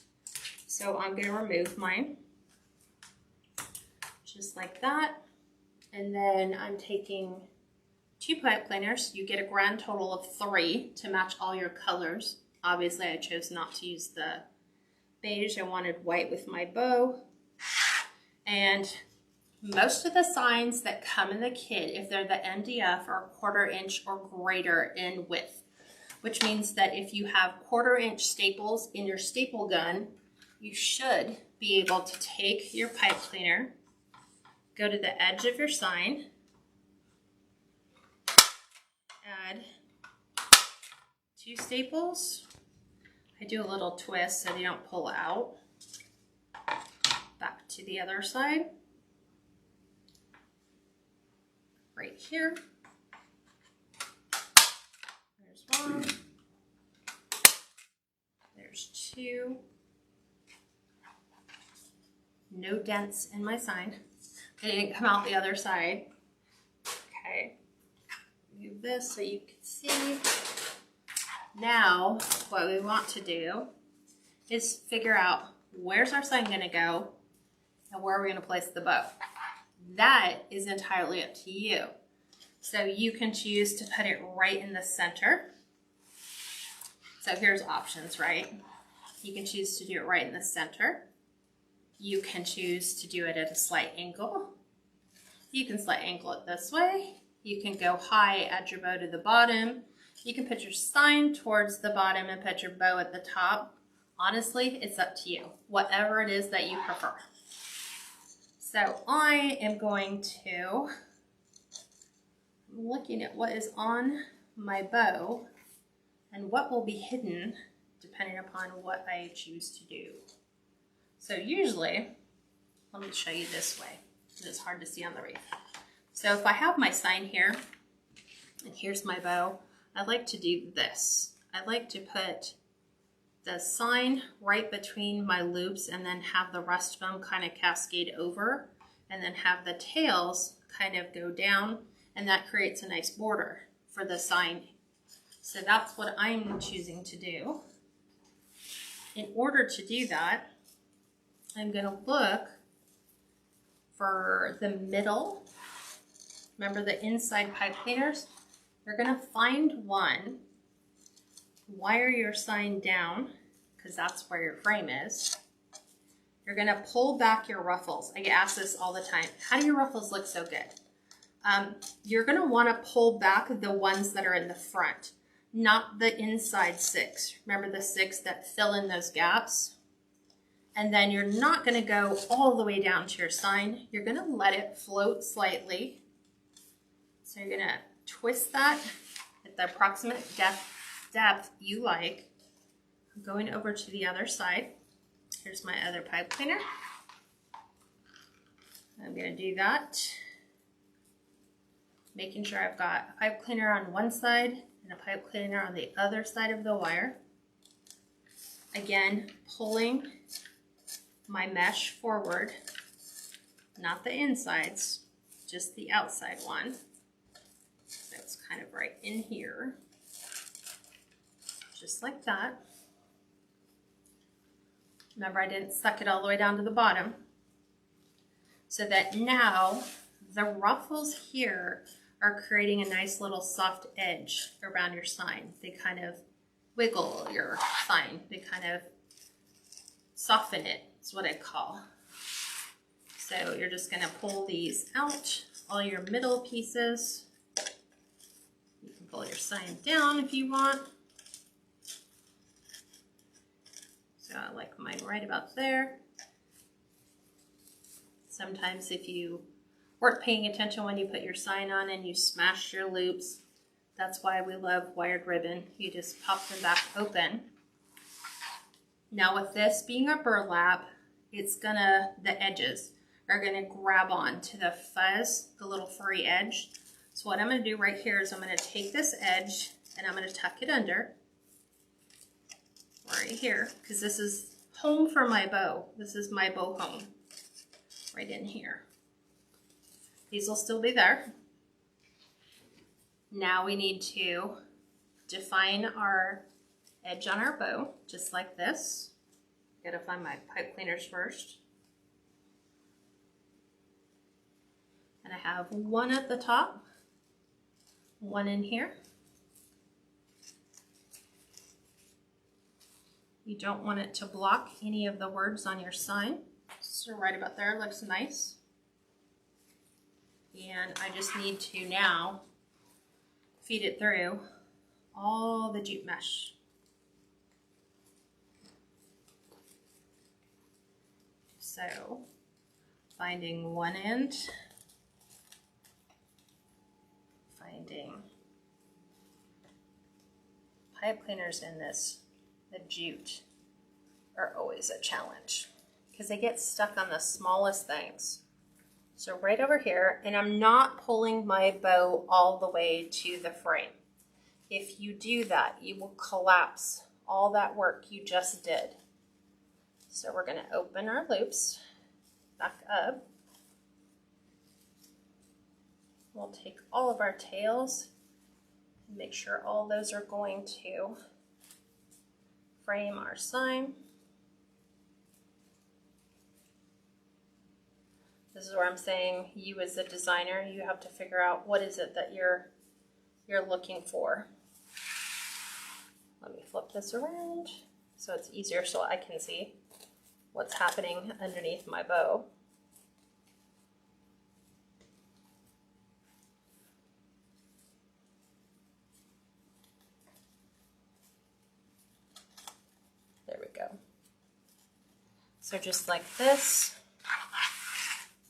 So I'm going to remove mine. Just like that. And then I'm taking 2 pipe cleaners. You get a grand total of 3 to match all your colors. Obviously, I chose not to use the beige. I wanted white with my bow. And most of the signs that come in the kit, if they're the MDF, are 1/4 inch or greater in width, which means that if you have 1/4 inch staples in your staple gun, you should be able to take your pipe cleaner, go to the edge of your sign, add 2 staples. I do a little twist so they don't pull out. Back to the other side. Right here. There's 1. There's 2. No dents in my sign. They didn't come out the other side. Okay. Move this so you can see. Now, what we want to do is figure out where's our sign going to go and where are we going to place the bow. That is entirely up to you. So you can choose to put it right in the center. So here's options, right? You can choose to do it right in the center. You can choose to do it at a slight angle. You can slight angle it this way. You can go high, add your bow to the bottom. You can put your sign towards the bottom and put your bow at the top. Honestly, it's up to you. Whatever it is that you prefer. So I am going to, I'm looking at what is on my bow and what will be hidden depending upon what I choose to do. So usually, let me show you this way, because it's hard to see on the wreath. So if I have my sign here, and here's my bow, I like to do this. I like to put the sign right between my loops and then have the rest of them kind of cascade over. and then have the tails kind of go down, and that creates a nice border for the sign. So that's what I'm choosing to do. In order to do that, I'm going to look for the middle. Remember the inside pipe cleaners? You're going to find one, wire your sign down, because that's where your frame is. You're going to pull back your ruffles. I get asked this all the time. How do your ruffles look so good? You're going to want to pull back the ones that are in the front, not the inside 6. Remember the 6 that fill in those gaps? And then you're not going to go all the way down to your sign. You're going to let it float slightly. So you're going to twist that at the approximate depth you like. I'm going over to the other side. Here's my other pipe cleaner. I'm going to do that, making sure I've got a pipe cleaner on one side and a pipe cleaner on the other side of the wire. Again, pulling my mesh forward, not the insides, just the outside one. So it's kind of right in here, just like that. Remember, I didn't suck it all the way down to the bottom. So that now the ruffles here are creating a nice little soft edge around your sign. They kind of wiggle your sign. They kind of soften it, is what I call. So you're just going to pull these out, all your middle pieces. You can pull your sign down if you want. So I like mine right about there. Sometimes if you weren't paying attention when you put your sign on and you smashed your loops, that's why we love wired ribbon. You just pop them back open. Now with this being a burlap, the edges are gonna grab on to the fuzz, the little furry edge. So what I'm gonna do right here is I'm gonna take this edge and I'm gonna tuck it under right here, because this is home for my bow. This is my bow home, right in here. These will still be there. Now we need to define our edge on our bow, just like this. Gotta find my pipe cleaners first. And I have one at the top, one in here. You don't want it to block any of the words on your sign. So right about there looks nice. And I just need to now feed it through all the jute mesh. So finding one end, finding pipe cleaners in this, the jute are always a challenge because they get stuck on the smallest things. So right over here, and I'm not pulling my bow all the way to the frame. If you do that, you will collapse all that work you just did. So we're going to open our loops back up. We'll take all of our tails and make sure all those are going to frame our sign. This is where I'm saying you as a designer, you have to figure out what is it that you're looking for. Let me flip this around so it's easier so I can see what's happening underneath my bow. There we go. So just like this,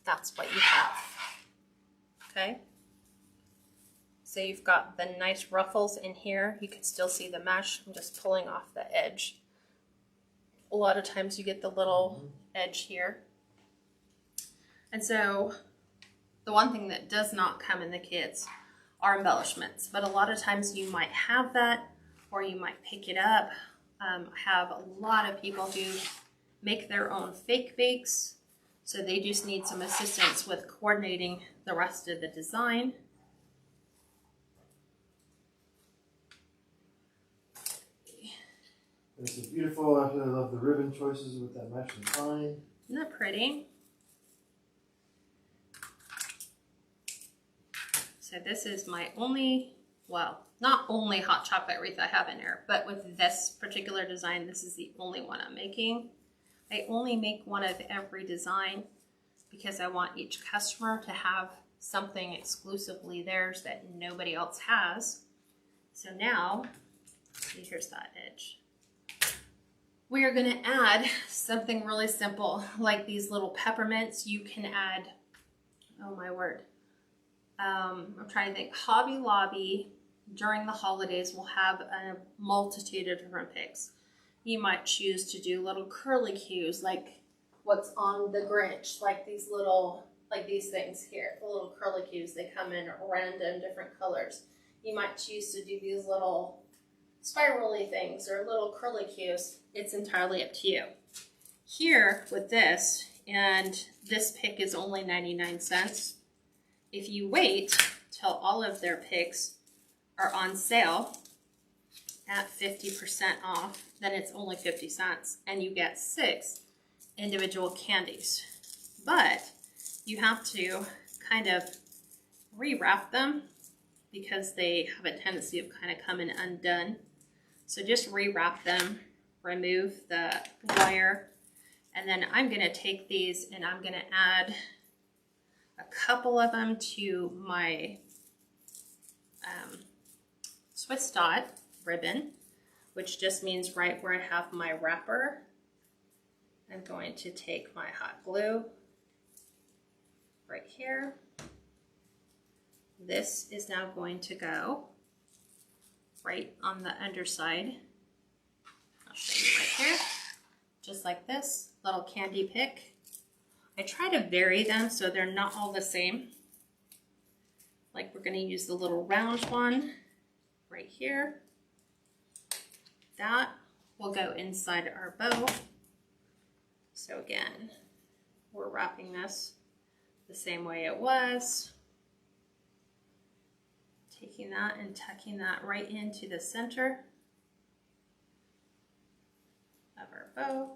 that's what you have, okay? So you've got the nice ruffles in here. You can still see the mesh. I'm just pulling off the edge. A lot of times you get the little edge here. And so the one thing that does not come in the kits are embellishments, but a lot of times you might have that or you might pick it up. I have a lot of people who make their own fake bakes. So they just need some assistance with coordinating the rest of the design. This is beautiful. I really love the ribbon choices with that matching pine. Isn't that pretty? So this is my only, well, not only hot chocolate wreath I have in there, but with this particular design, this is the only one I'm making. I only make one of every design because I want each customer to have something exclusively theirs that nobody else has. So now, see, here's that edge. We are going to add something really simple, like these little peppermints. You can add, oh my word, I'm trying to think, Hobby Lobby during the holidays will have a multitude of different picks. You might choose to do little curly cues, like what's on the Grinch, like these little, like these things here, the little curly cues. They come in random different colors. You might choose to do these little spirally things or little curly cues. It's entirely up to you. Here with this, and this pick is only 99 cents. If you wait till all of their picks are on sale at 50% off, then it's only 50 cents and you get 6 individual candies. But you have to kind of rewrap them because they have a tendency of kind of coming undone. So just rewrap them, remove the wire, and then I'm going to take these and I'm going to add a couple of them to my Swiss dot ribbon, which just means right where I have my wrapper, I'm going to take my hot glue right here. This is now going to go right on the underside. I'll show you right here, just like this little candy pick. I try to vary them so they're not all the same. Like we're going to use the little round one right here. That will go inside our bow. So again, we're wrapping this the same way it was. Taking that and tucking that right into the center of our bow.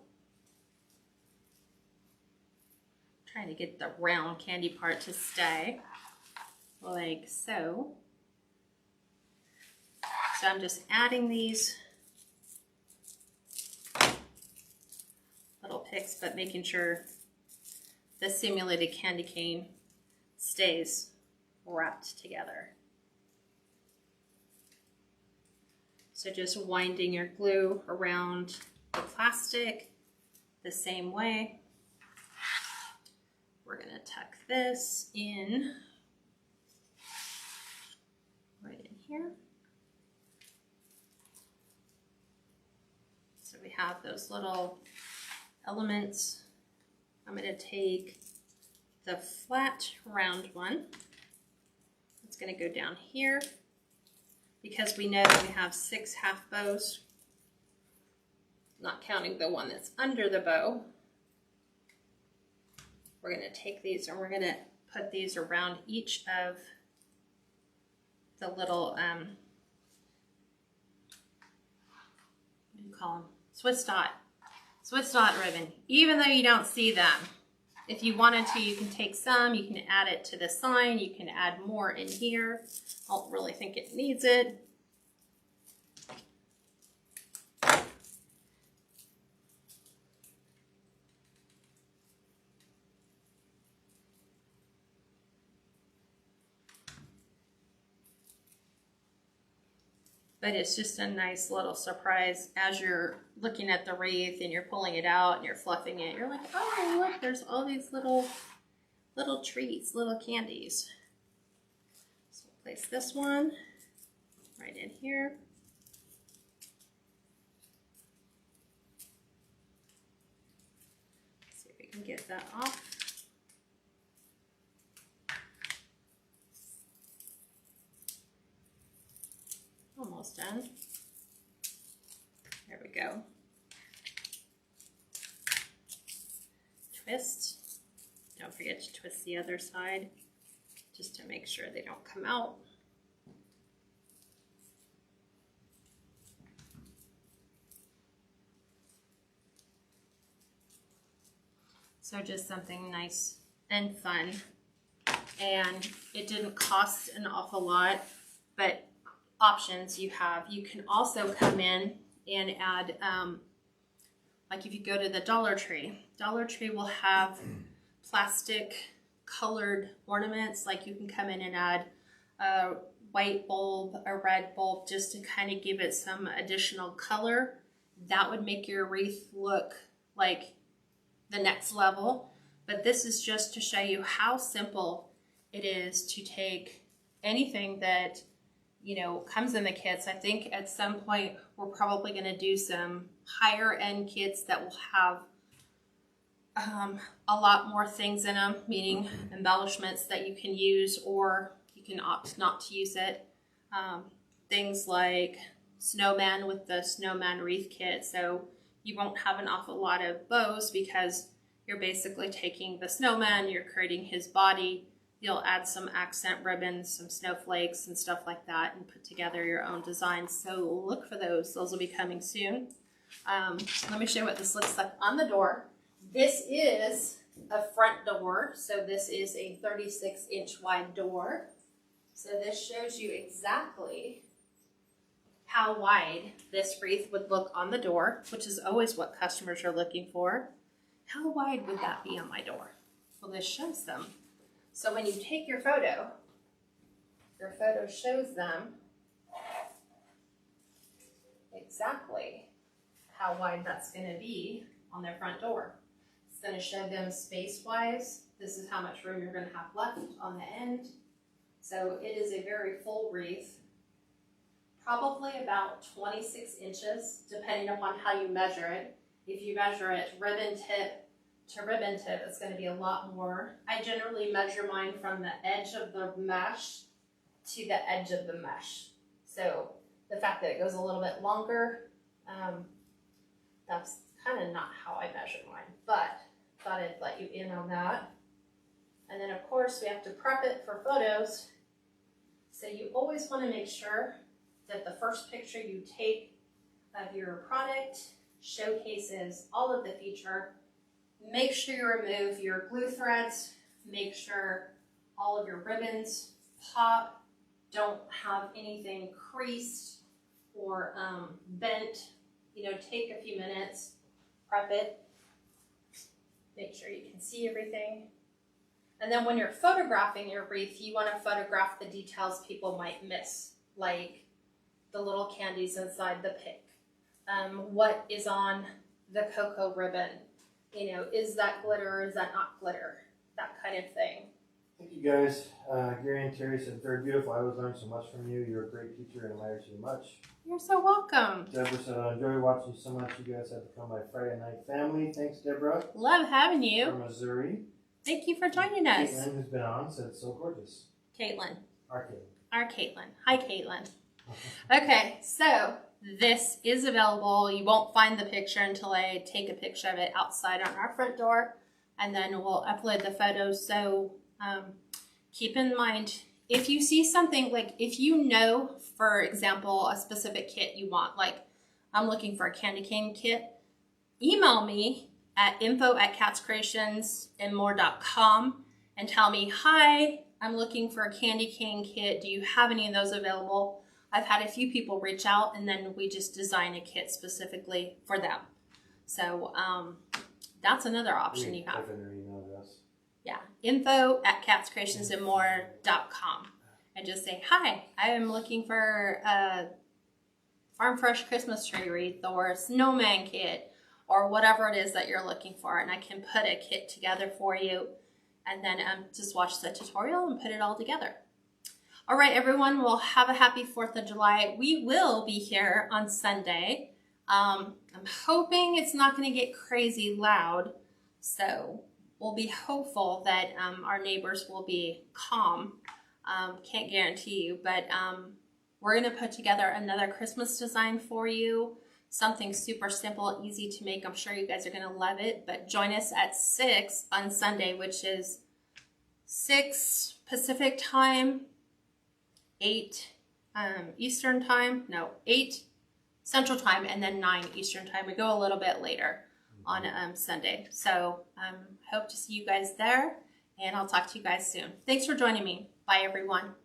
Trying to get the round candy part to stay, like so. So I'm just adding these little picks, but making sure the simulated candy cane stays wrapped together. So just winding your glue around the plastic the same way. We're going to tuck this in right in here. So we have those little elements. I'm going to take the flat round one. It's going to go down here because we know that we have 6 half bows, not counting the one that's under the bow. We're going to take these and we're going to put these around each of the little, what do you call them? Swiss dot ribbon. Even though you don't see them, if you wanted to, you can take some, you can add it to the sign, you can add more in here. I don't really think it needs it. But it's just a nice little surprise as you're looking at the wreath and you're pulling it out and you're fluffing it. You're like, oh, look, there's all these little treats, little candies. So we'll place this one right in here. See if we can get that off. Almost done. There we go. Twist. Don't forget to twist the other side just to make sure they don't come out. So just something nice and fun. And it didn't cost an awful lot, but options you have. You can also come in and add, like if you go to the Dollar Tree will have plastic colored ornaments. Like you can come in and add a white bulb, a red bulb, just to kind of give it some additional color. That would make your wreath look like the next level. But this is just to show you how simple it is to take anything that, you know, comes in the kits. I think at some point we're probably going to do some higher end kits that will have a lot more things in them, meaning embellishments that you can use, or you can opt not to use it. Things like snowman with the snowman wreath kit. So you won't have an awful lot of bows because you're basically taking the snowman, you're creating his body. You'll add some accent ribbons, some snowflakes and stuff like that, and put together your own designs. So look for those. Those will be coming soon. Let me show you what this looks like on the door. This is a front door. So this is a 36-inch wide door. So this shows you exactly how wide this wreath would look on the door, which is always what customers are looking for. How wide would that be on my door? Well, this shows them. So when you take your photo shows them exactly how wide that's going to be on their front door. It's going to show them space-wise. This is how much room you're going to have left on the end. So it is a very full wreath, probably about 26 inches, depending upon how you measure it. If you measure it ribbon tip to ribbon tip, it's going to be a lot more. I generally measure mine from the edge of the mesh to the edge of the mesh. So the fact that it goes a little bit longer, that's kind of not how I measure mine, but thought I'd let you in on that. And then of course we have to prep it for photos. So you always want to make sure that the first picture you take of your product showcases all of the feature. Make sure you remove your glue threads. Make sure all of your ribbons pop. Don't have anything creased or bent. You know, take a few minutes, prep it. Make sure you can see everything. And then when you're photographing your wreath, you want to photograph the details people might miss, like the little candies inside the pick. What is on the cocoa ribbon? You know, is that glitter or is that not glitter? That kind of thing. Thank you guys. Gary and Terry said, very beautiful. I always learn so much from you. You're a great teacher and admire you much. You're so welcome. Deborah said, I enjoy watching you so much. You guys have become my Friday night family. Thanks, Deborah. Love having you. From Missouri. Thank you for joining us. Caitlin, who's been on, said it's so gorgeous. Caitlin. Our Caitlin. Our Caitlin. Hi, Caitlin. Okay, so this is available. You won't find the picture until I take a picture of it outside on our front door, and then we'll upload the photos. So keep in mind, if you see something, like if you know, for example, a specific kit you want, like I'm looking for a candy cane kit, email me at info@KatsCreationsNMore.com and tell me, hi, I'm looking for a candy cane kit. Do you have any of those available? I've had a few people reach out, and then we just design a kit specifically for them. So that's another option you have. Yeah, info@KatsCreationsNMore.com, and just say, hi, I am looking for a Farm Fresh Christmas tree wreath or a snowman kit or whatever it is that you're looking for, and I can put a kit together for you, and then just watch the tutorial and put it all together. All right, everyone, we'll have a happy 4th of July. We will be here on Sunday. I'm hoping it's not going to get crazy loud, so we'll be hopeful that our neighbors will be calm. Can't guarantee you, but we're going to put together another Christmas design for you. something super simple, easy to make. I'm sure you guys are going to love it. But join us at 6 on Sunday, which is 6 Pacific time, 8 Eastern time, no, 8 Central time, and then 9 Eastern time. We go a little bit later on Sunday. So hope to see you guys there, and I'll talk to you guys soon. Thanks for joining me. Bye, everyone.